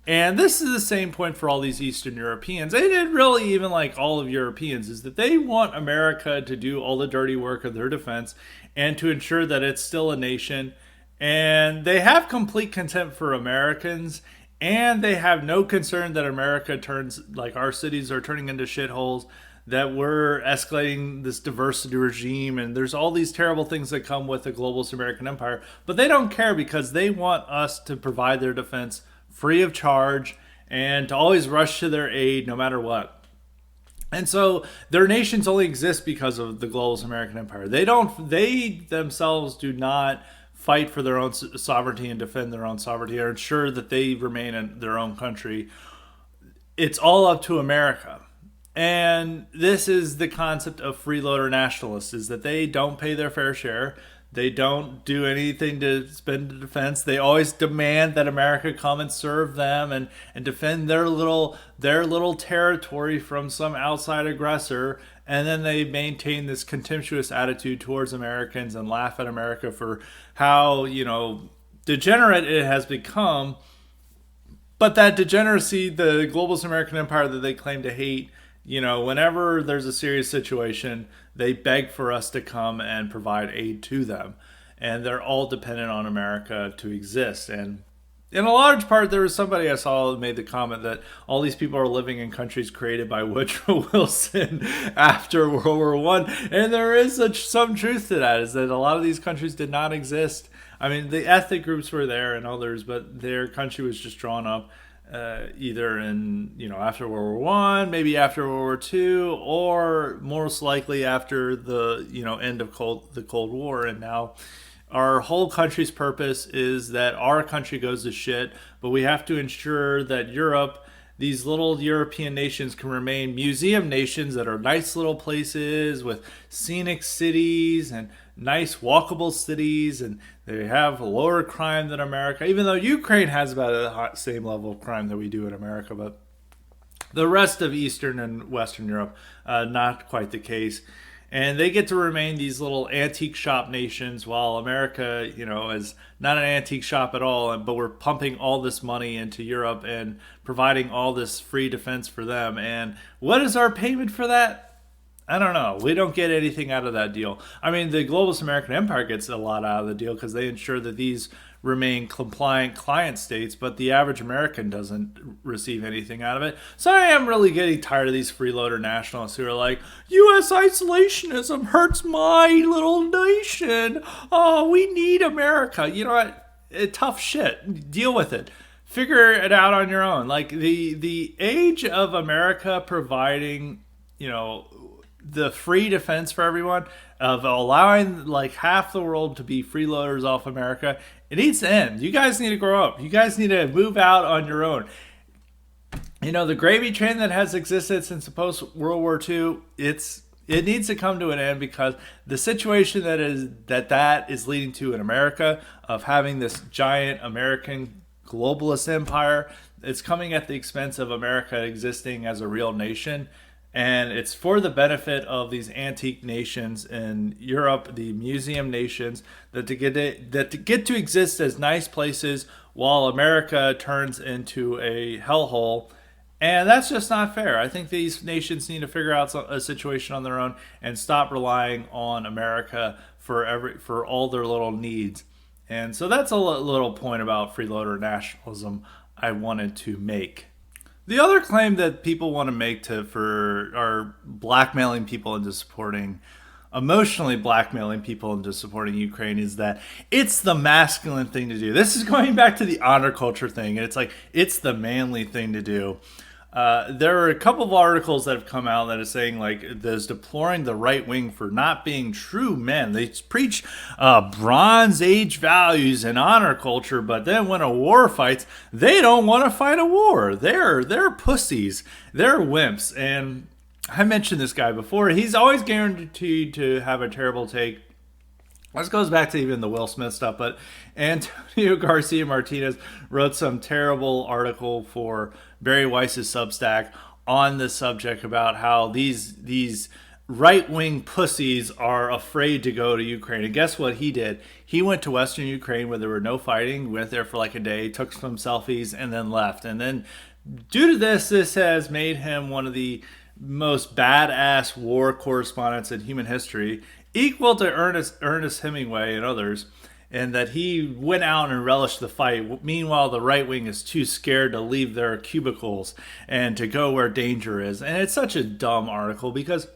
And this is the same point for all these Eastern Europeans, and really even like all of Europeans, is that they want America to do all the dirty work of their defense and to ensure that it's still a nation. And they have complete contempt for Americans, and they have no concern that America turns, like our cities are turning into shitholes, that we're escalating this diversity regime, and there's all these terrible things that come with the globalist American empire. But they don't care because they want us to provide their defense free of charge and to always rush to their aid no matter what. And so their nations only exist because of the globalist American empire. They themselves do not fight for their own sovereignty and defend their own sovereignty or ensure that they remain in their own country. It's all up to America. And this is the concept of freeloader nationalists, is that they don't pay their fair share. They don't do anything to spend to defense. They always demand that America come and serve them and defend their little territory from some outside aggressor. And then they maintain this contemptuous attitude towards Americans and laugh at America for how, degenerate it has become. But that degeneracy, the globalist American empire that they claim to hate, whenever there's a serious situation, they beg for us to come and provide aid to them. And they're all dependent on America to exist. And in a large part, there was somebody I saw that made the comment that all these people are living in countries created by Woodrow Wilson after World War One. And there is some truth to that, is that a lot of these countries did not exist. I mean, the ethnic groups were there and others, but their country was just drawn up either in, after World War One, maybe after World War Two, or most likely after the, end of the Cold War. And now our whole country's purpose is that our country goes to shit, but we have to ensure that Europe, these little European nations, can remain museum nations that are nice little places with scenic cities and nice walkable cities, and they have lower crime than America, even though Ukraine has about the same level of crime that we do in America. But the rest of Eastern and Western Europe, not quite the case. And they get to remain these little antique shop nations, while America, is not an antique shop at all. But we're pumping all this money into Europe and providing all this free defense for them. And what is our payment for that? I don't know. We don't get anything out of that deal. I mean, the globalist American empire gets a lot out of the deal because they ensure that these remain compliant client states, but the average American doesn't receive anything out of it. So I am really getting tired of these freeloader nationalists who are like, U.S. isolationism hurts my little nation. Oh, we need America. You know what? Tough shit. Deal with it. Figure it out on your own. Like the age of America providing, the free defense for everyone, of allowing like half the world to be freeloaders off America, it needs to end. You guys need to grow up. You guys need to move out on your own. The gravy train that has existed since the post-World War II, it needs to come to an end, because the situation that is leading to in America, of having this giant American globalist empire, it's coming at the expense of America existing as a real nation. And it's for the benefit of these antique nations in Europe, the museum nations, that to get to exist as nice places while America turns into a hellhole. And that's just not fair. I think these nations need to figure out a situation on their own and stop relying on America for all their little needs. And so that's a little point about freeloader nationalism I wanted to make. The other claim that people want to make are blackmailing people into emotionally blackmailing people into supporting Ukraine, is that it's the masculine thing to do. This is going back to the honor culture thing, and it's like, it's the manly thing to do. There are a couple of articles that have come out that are saying like there's deploring the right wing for not being true men. They preach Bronze Age values and honor culture, but then when a war fights, they don't want to fight a war. They're pussies. They're wimps. And I mentioned this guy before. He's always guaranteed to have a terrible take. This goes back to even the Will Smith stuff, but Antonio Garcia Martinez wrote some terrible article for Barry Weiss's Substack on the subject about how these right-wing pussies are afraid to go to Ukraine. And guess what he did? He went to Western Ukraine where there were no fighting, went there for like a day, took some selfies, and then left. And then due to this has made him one of the most badass war correspondents in human history, equal to Ernest Hemingway and others, and that he went out and relished the fight. Meanwhile, the right wing is too scared to leave their cubicles and to go where danger is. And it's such a dumb article because,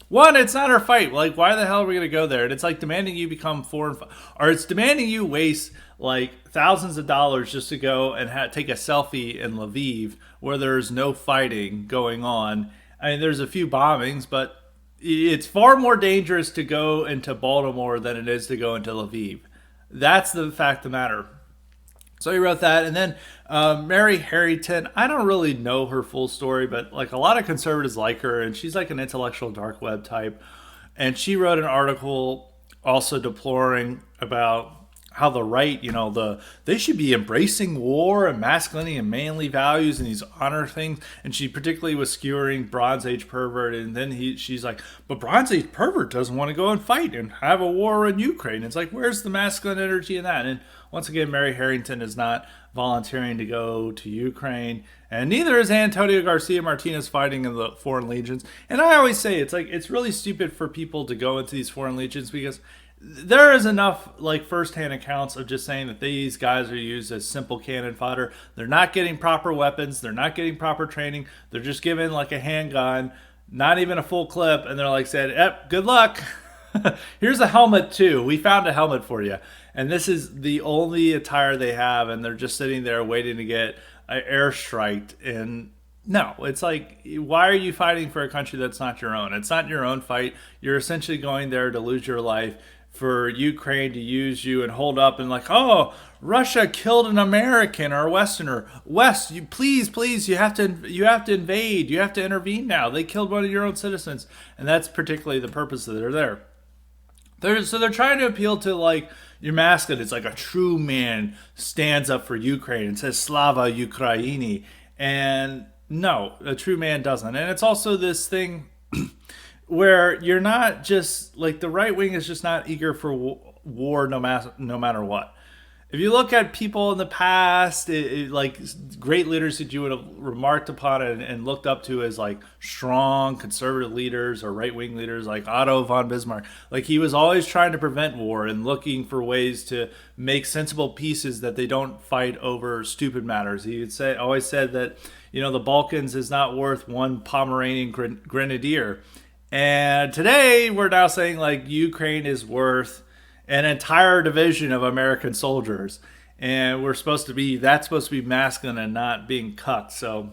one, it's not our fight. Like, why the hell are we going to go there? And it's like demanding you become foreign, or it's demanding you waste like thousands of dollars just to go and take a selfie in Lviv where there's no fighting going on. I mean, there's a few bombings, but it's far more dangerous to go into Baltimore than it is to go into Lviv. That's the fact of the matter. So he wrote that. And then Mary Harrington, I don't really know her full story, but like a lot of conservatives like her, and she's like an intellectual dark web type. And she wrote an article also deploring about how the right, they should be embracing war and masculinity and manly values and these honor things. And she particularly was skewering Bronze Age pervert. And then she's like, but Bronze Age pervert doesn't want to go and fight and have a war in Ukraine. It's like, where's the masculine energy in that? And once again, Mary Harrington is not volunteering to go to Ukraine, and neither is Antonio Garcia Martinez fighting in the foreign legions. And I always say it's really stupid for people to go into these foreign legions because there is enough like firsthand accounts of just saying that these guys are used as simple cannon fodder. They're not getting proper weapons. They're not getting proper training. They're just given like a handgun, not even a full clip. And they're like said, yep, good luck. Here's a helmet too. We found a helmet for you. And this is the only attire they have. And they're just sitting there waiting to get airstriked. And no, it's like, why are you fighting for a country that's not your own? It's not your own fight. You're essentially going there to lose your life for Ukraine to use you and hold up and like, oh, Russia killed an American or a Westerner. West, you please, you have to invade. You have to intervene now. They killed one of your own citizens, and that's particularly the purpose that they're there. So they're trying to appeal to like your mascot. It's like a true man stands up for Ukraine and says Slava Ukraini, and no, a true man doesn't. And it's also this thing where you're not just like the right wing is just not eager for war no matter what. If you look at people in the past, like great leaders that you would have remarked upon and looked up to as like strong conservative leaders or right-wing leaders like Otto von Bismarck, like he was always trying to prevent war and looking for ways to make sensible peaces that they don't fight over stupid matters. He would always said that, the Balkans is not worth one Pomeranian grenadier. And today we're now saying like Ukraine is worth an entire division of American soldiers, and that's supposed to be masculine and not being cucked. So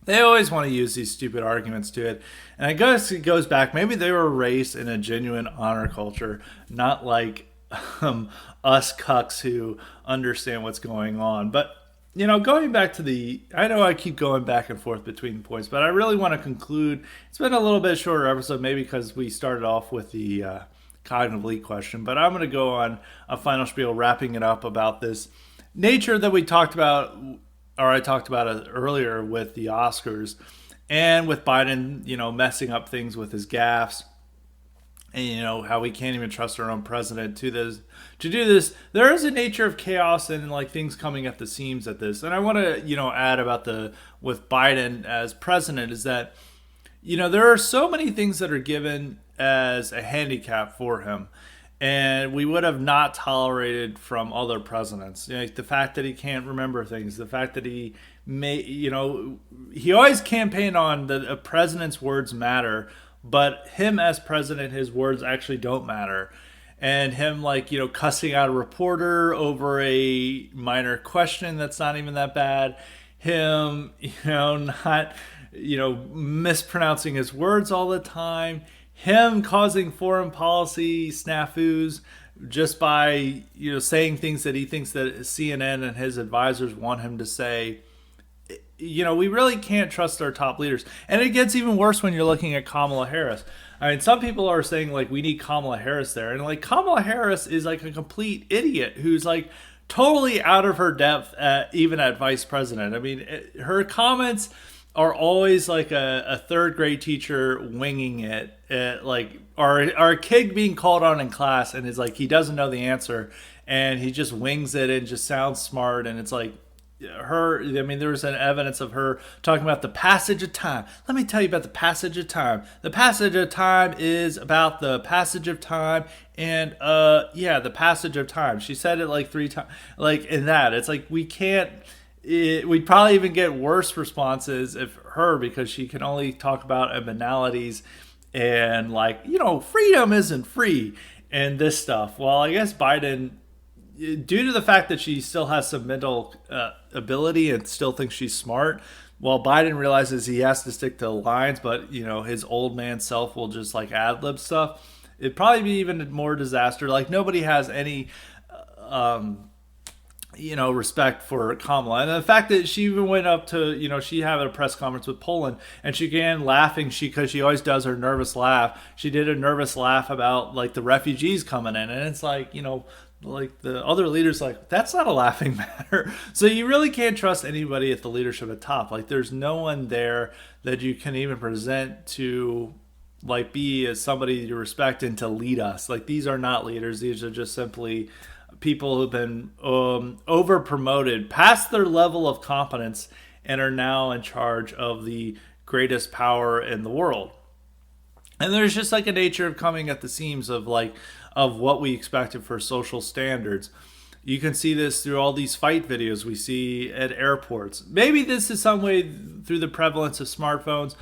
they always want to use these stupid arguments to it. And I guess it goes back, maybe they were raised in a genuine honor culture, not like us cucks who understand what's going on. But going back to I know I keep going back and forth between points, but I really want to conclude. It's been a little bit shorter episode, maybe because we started off with the cognitive leak question, but I'm going to go on a final spiel wrapping it up about this nature that we talked about, or I talked about it earlier with the Oscars and with Biden, messing up things with his gaffes, and how we can't even trust our own president to do this. There is a nature of chaos and like things coming at the seams at this. And I want to, add about with Biden as president is that, there are so many things that are given as a handicap for him, and we would have not tolerated from other presidents. The fact that he can't remember things, the fact that he he always campaigned on that a president's words matter, but him as president, his words actually don't matter. And him cussing out a reporter over a minor question that's not even that bad. him, not, mispronouncing his words all the time, him causing foreign policy snafus just by, saying things that he thinks that CNN and his advisors want him to say. We really can't trust our top leaders. And it gets even worse when you're looking at Kamala Harris. I mean, some people are saying, like, we need Kamala Harris there. And, like, Kamala Harris is, like, a complete idiot who's, like, totally out of her depth, even at vice president. I mean, her comments are always like a third grade teacher winging it, like, or a kid being called on in class and is like, he doesn't know the answer and he just wings it and just sounds smart. And it's like, there was an evidence of her talking about the passage of time. Let me tell you about the passage of time. The passage of time is about the passage of time, and the passage of time. She said it like 3 times, like in that. It's like we'd probably even get worse responses if her, because she can only talk about banalities and like, freedom isn't free and this stuff. Well, I guess Biden, due to the fact that she still has some mental ability and still thinks she's smart, while Biden realizes he has to stick to the lines, but his old man self will just like ad lib stuff. It'd probably be even more disaster. Like, nobody has any respect for Kamala. And the fact that she even went up to, she had a press conference with Poland and she began laughing, because she always does her nervous laugh. She did a nervous laugh about like the refugees coming in, and it's like, like the other leaders, like, that's not a laughing matter. So you really can't trust anybody at the leadership at top. Like, there's no one there that you can even present to like be as somebody to respect and to lead us. Like, these are not leaders. These are just simply people who've been over promoted past their level of competence and are now in charge of the greatest power in the world. And there's just like a nature of coming at the seams of what we expected for social standards. You can see this through all these fight videos we see at airports. Maybe this is some way through the prevalence of smartphones,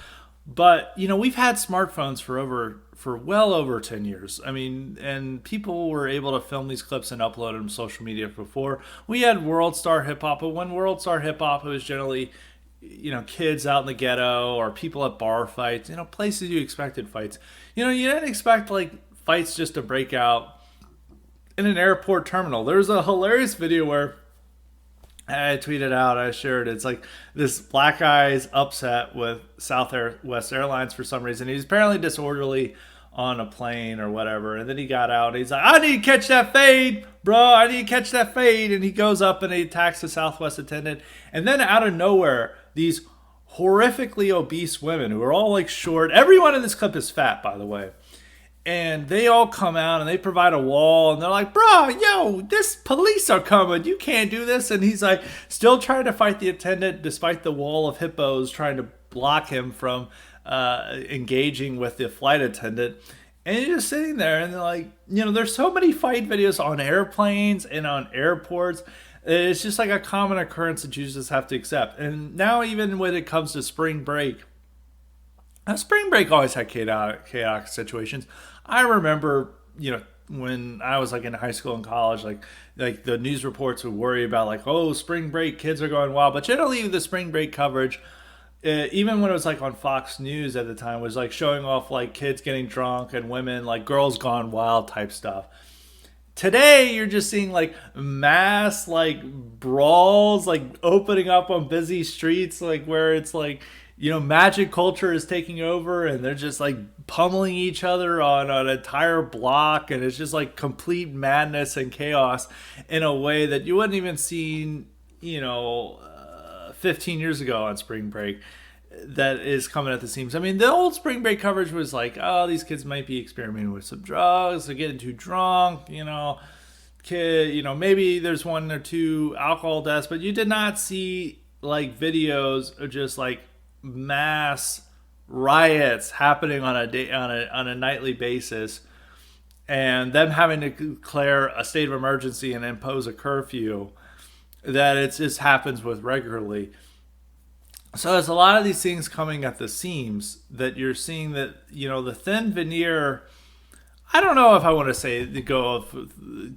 but we've had smartphones for well over 10 years. I mean, and people were able to film these clips and upload them to social media before. We had World Star Hip Hop, but when World Star Hip Hop, it was generally kids out in the ghetto or people at bar fights, places you expected fights. You didn't expect like fights just to break out in an airport terminal. There's a hilarious video where I tweeted out, I shared, it's like this black guy is upset with Southwest Airlines for some reason. He's apparently disorderly on a plane or whatever. And then he got out and he's like, I need to catch that fade, bro. I need to catch that fade. And he goes up and he attacks the Southwest attendant. And then out of nowhere, these horrifically obese women who are all like short. Everyone in this clip is fat, by the way. And they all come out and they provide a wall and they're like, bro, yo, this police are coming. You can't do this. And he's like still trying to fight the attendant despite the wall of hippos trying to block him from engaging with the flight attendant. And you're just sitting there and they're like, there's so many fight videos on airplanes and on airports. It's just like a common occurrence that you just have to accept. And now even when it comes to spring break, spring break always had chaotic situations. I remember, when I was like in high school and college, like the news reports would worry about like, oh, spring break, kids are going wild. But generally the spring break coverage, even when it was like on Fox News at the time, was like showing off like kids getting drunk and women, like girls gone wild type stuff. Today, you're just seeing like mass like brawls, like opening up on busy streets, like where it's like, magic culture is taking over and they're just like pummeling each other on an entire block. And it's just like complete madness and chaos in a way that you wouldn't even seen, 15 years ago on spring break. That is coming at the seams. I mean, the old spring break coverage was like, oh, these kids might be experimenting with some drugs, they're getting too drunk, maybe there's 1 or 2 alcohol deaths, but you did not see like videos of just like mass riots happening on a nightly basis, and them having to declare a state of emergency and impose a curfew. That it just happens with regularly. So there's a lot of these things coming at the seams that you're seeing that, the thin veneer, I don't know if I want to say to go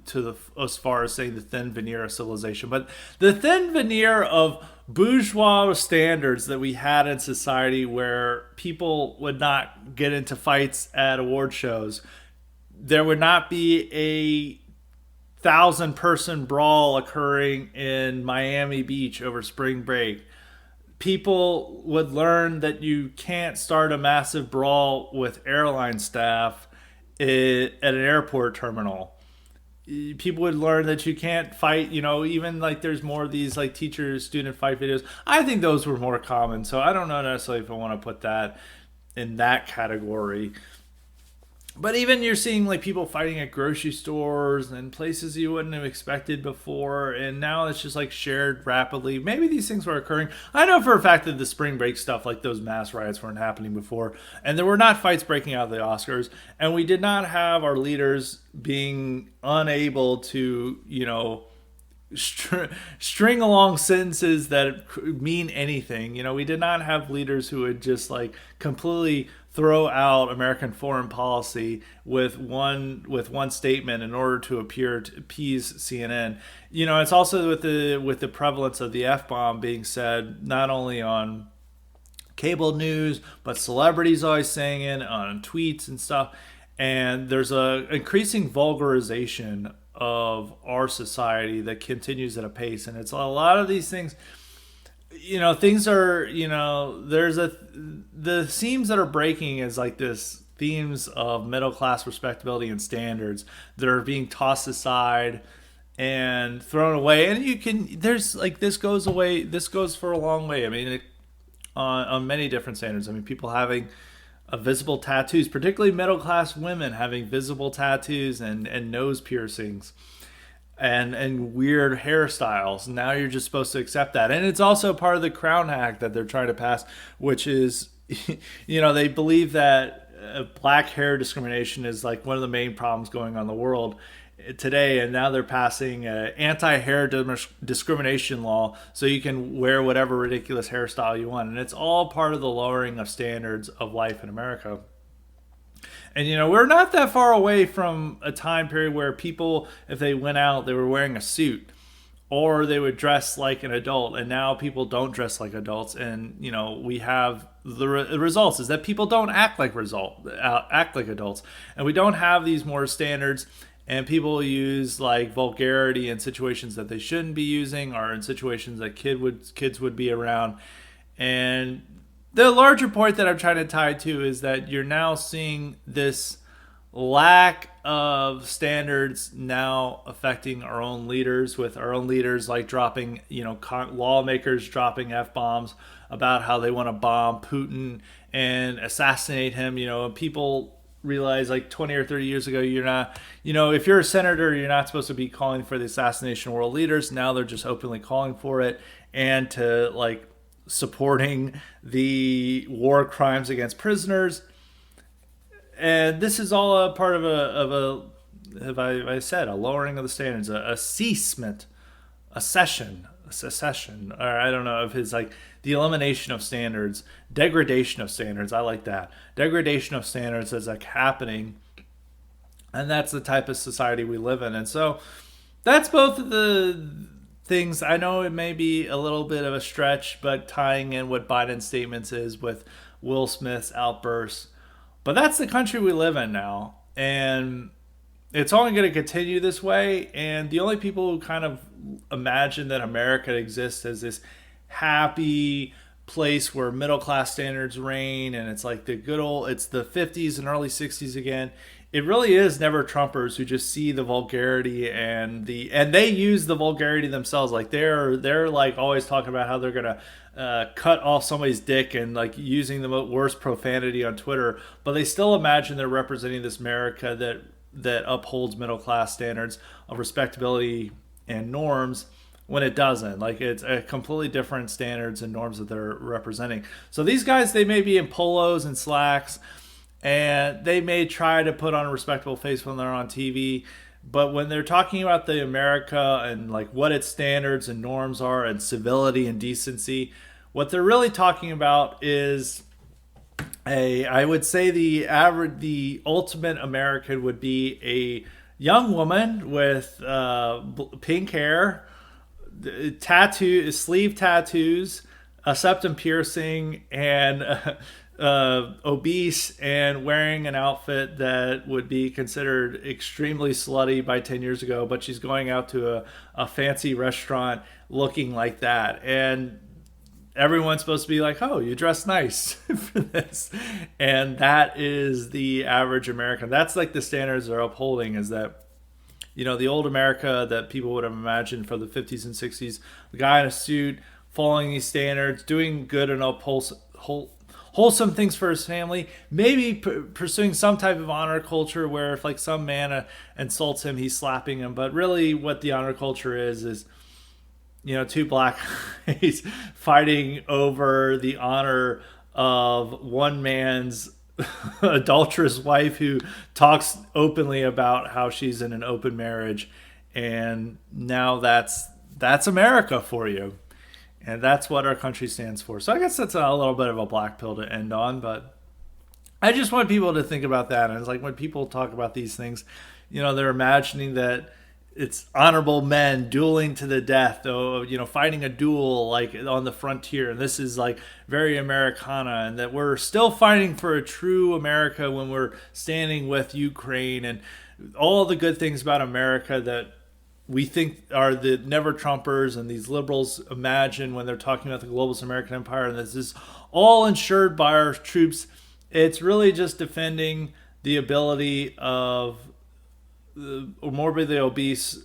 to the as far as saying the thin veneer of civilization, but the thin veneer of bourgeois standards that we had in society, where people would not get into fights at award shows. There would not be a 1,000-person brawl occurring in Miami Beach over spring break. People would learn that you can't start a massive brawl with airline staff at an airport terminal. People would learn that you can't fight, even like there's more of these like teacher student fight videos. I think those were more common, so I don't know necessarily if I want to put that in that category. But even you're seeing like people fighting at grocery stores and places you wouldn't have expected before, and now it's just like shared rapidly. Maybe these things were occurring. I know for a fact that the spring break stuff, like those mass riots, weren't happening before, and there were not fights breaking out of the Oscars, and we did not have our leaders being unable to, string along sentences that mean anything. We did not have leaders who would just like completely throw out American foreign policy with one statement in order to appear to appease CNN. It's also with the prevalence of the F-bomb being said not only on cable news, but celebrities always saying it on tweets and stuff. And there's a increasing vulgarization of our society that continues at a pace, and it's a lot of these things. Things are, the seams that are breaking is like this themes of middle class respectability and standards that are being tossed aside and thrown away. And this goes for a long way. I mean, on many different standards. I mean, people having visible tattoos, particularly middle class women having visible tattoos and nose piercings and weird hairstyles. Now you're just supposed to accept that. And it's also part of the Crown Act that they're trying to pass, which is, they believe that black hair discrimination is like one of the main problems going on in the world today. And now they're passing an anti-hair discrimination law so you can wear whatever ridiculous hairstyle you want. And it's all part of the lowering of standards of life in America. And, we're not that far away from a time period where people, if they went out, they were wearing a suit or they would dress like an adult. And now people don't dress like adults. And, we have the results is that people don't act like adults. And we don't have these more standards. And people use like vulgarity in situations that they shouldn't be using, or in situations that kids would be around. And the larger point that I'm trying to tie to is that you're now seeing this lack of standards now affecting our own leaders, with our own leaders like dropping, lawmakers dropping F-bombs about how they want to bomb Putin and assassinate him. People realize like 20 or 30 years ago, you're not, if you're a senator, you're not supposed to be calling for the assassination of world leaders. Now they're just openly calling for it, and to like supporting the war crimes against prisoners. And this is all a part of a lowering of the standards, a ceasement, a secession, or I don't know if it's like the elimination of standards, degradation of standards. I like that. Degradation of standards is like happening. And that's the type of society we live in. And so that's both of the things. I know it may be a little bit of a stretch, but tying in what Biden's statements is with Will Smith's outbursts. But that's the country we live in now. And it's only going to continue this way. And the only people who kind of imagine that America exists as this happy place where middle class standards reign, and it's like it's the 50s and early 60s again. It really is never Trumpers who just see the vulgarity and they use the vulgarity themselves. Like they're like always talking about how they're gonna cut off somebody's dick and like using the worst profanity on Twitter, but they still imagine they're representing this America that upholds middle class standards of respectability and norms, when it doesn't. Like, it's a completely different standards and norms that they're representing. So these guys, they may be in polos and slacks, and they may try to put on a respectable face when they're on TV, but when they're talking about the America and like what its standards and norms are and civility and decency, what they're really talking about is I would say the ultimate American would be a young woman with pink hair, sleeve tattoos, a septum piercing, and obese, and wearing an outfit that would be considered extremely slutty by 10 years ago, but she's going out to a fancy restaurant looking like that. And everyone's supposed to be like, oh, you dress nice for this. And that is the average American. That's like the standards they're upholding, is that, the old America that people would have imagined for the 50s and 60s, the guy in a suit, following these standards, doing good and wholesome things for his family, maybe pursuing some type of honor culture where if like some man insults him, he's slapping him. But really what the honor culture is two black guys fighting over the honor of one man's adulterous wife who talks openly about how she's in an open marriage. And now that's America for you. And that's what our country stands for. So I guess that's a little bit of a black pill to end on, but I just want people to think about that. And it's like when people talk about these things, they're imagining that it's honorable men dueling to the death, or fighting a duel like on the frontier, and this is like very Americana, and that we're still fighting for a true America when we're standing with Ukraine, and all the good things about America that we think are the never Trumpers and these liberals imagine when they're talking about the globalist American empire, and this is all ensured by our troops. It's really just defending the ability of morbidly obese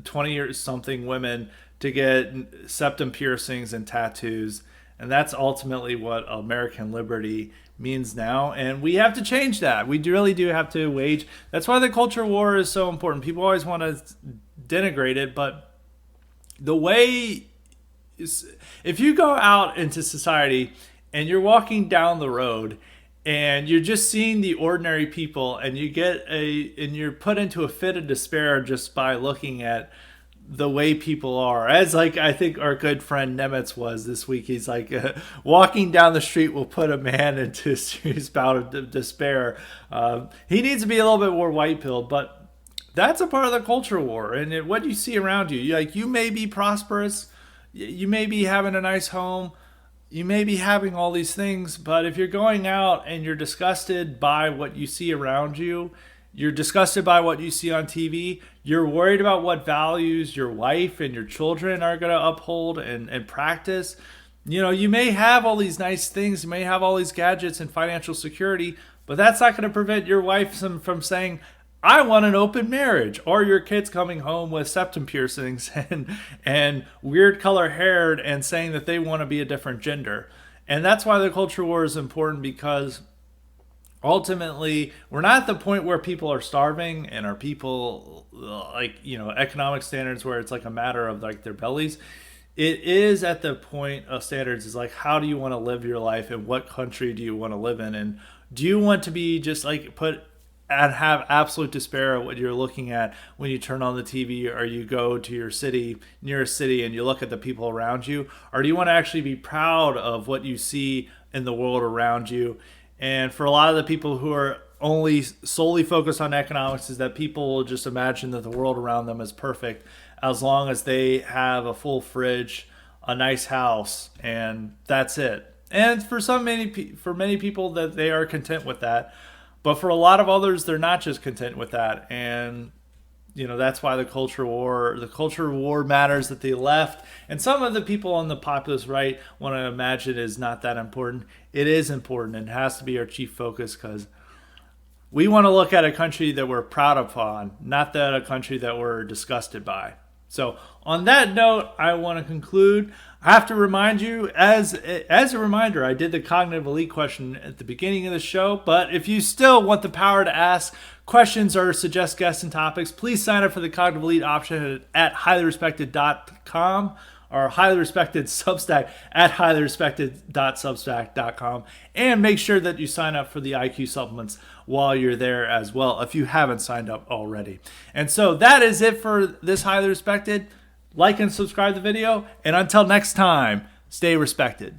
20 years something women to get septum piercings and tattoos. And that's ultimately what American liberty means now. And we have to change that. We really do have to wage. That's why the culture war is so important. People always want to denigrate it, but the way is, if you go out into society and you're walking down the road and you're just seeing the ordinary people, and you're put into a fit of despair just by looking at the way people are. As like I think our good friend Nemitz was this week. He's like, walking down the street will put a man into a serious bout of despair. He needs to be a little bit more white-pilled, but that's a part of the culture war. And what you see around you, you may be prosperous, you may be having a nice home, you may be having all these things, but if you're going out and you're disgusted by what you see around you, you're disgusted by what you see on TV, you're worried about what values your wife and your children are going to uphold and practice. You may have all these nice things, you may have all these gadgets and financial security, but that's not going to prevent your wife from saying, I want an open marriage, or your kids coming home with septum piercings and weird color hair and saying that they want to be a different gender. And that's why the culture war is important, because ultimately we're not at the point where people are starving and are people economic standards where it's like a matter of like their bellies. It is at the point of standards is like, how do you want to live your life, and what country do you want to live in, and do you want to be just like put and have absolute despair at what you're looking at when you turn on the TV, or you go to your nearest city, and you look at the people around you? Or do you want to actually be proud of what you see in the world around you? And for a lot of the people who are only solely focused on economics, is that people will just imagine that the world around them is perfect as long as they have a full fridge, a nice house, and that's it. And for many people that they are content with that. But for a lot of others, they're not just content with that. And, that's why the culture war matters, that the left and some of the people on the populist right want to imagine is not that important. It is important, and has to be our chief focus, because we want to look at a country that we're proud upon, not that a country that we're disgusted by. So on that note, I want to conclude. I have to remind you, as a reminder, I did the cognitive elite question at the beginning of the show, but if you still want the power to ask questions or suggest guests and topics, please sign up for the cognitive elite option at HighlyRespected.com, or Highly Respected Substack at HighlyRespected.substack.com, and make sure that you sign up for the IQ supplements while you're there as well, if you haven't signed up already. And so that is it for this Highly Respected. Like and subscribe the video, and until next time, stay respected.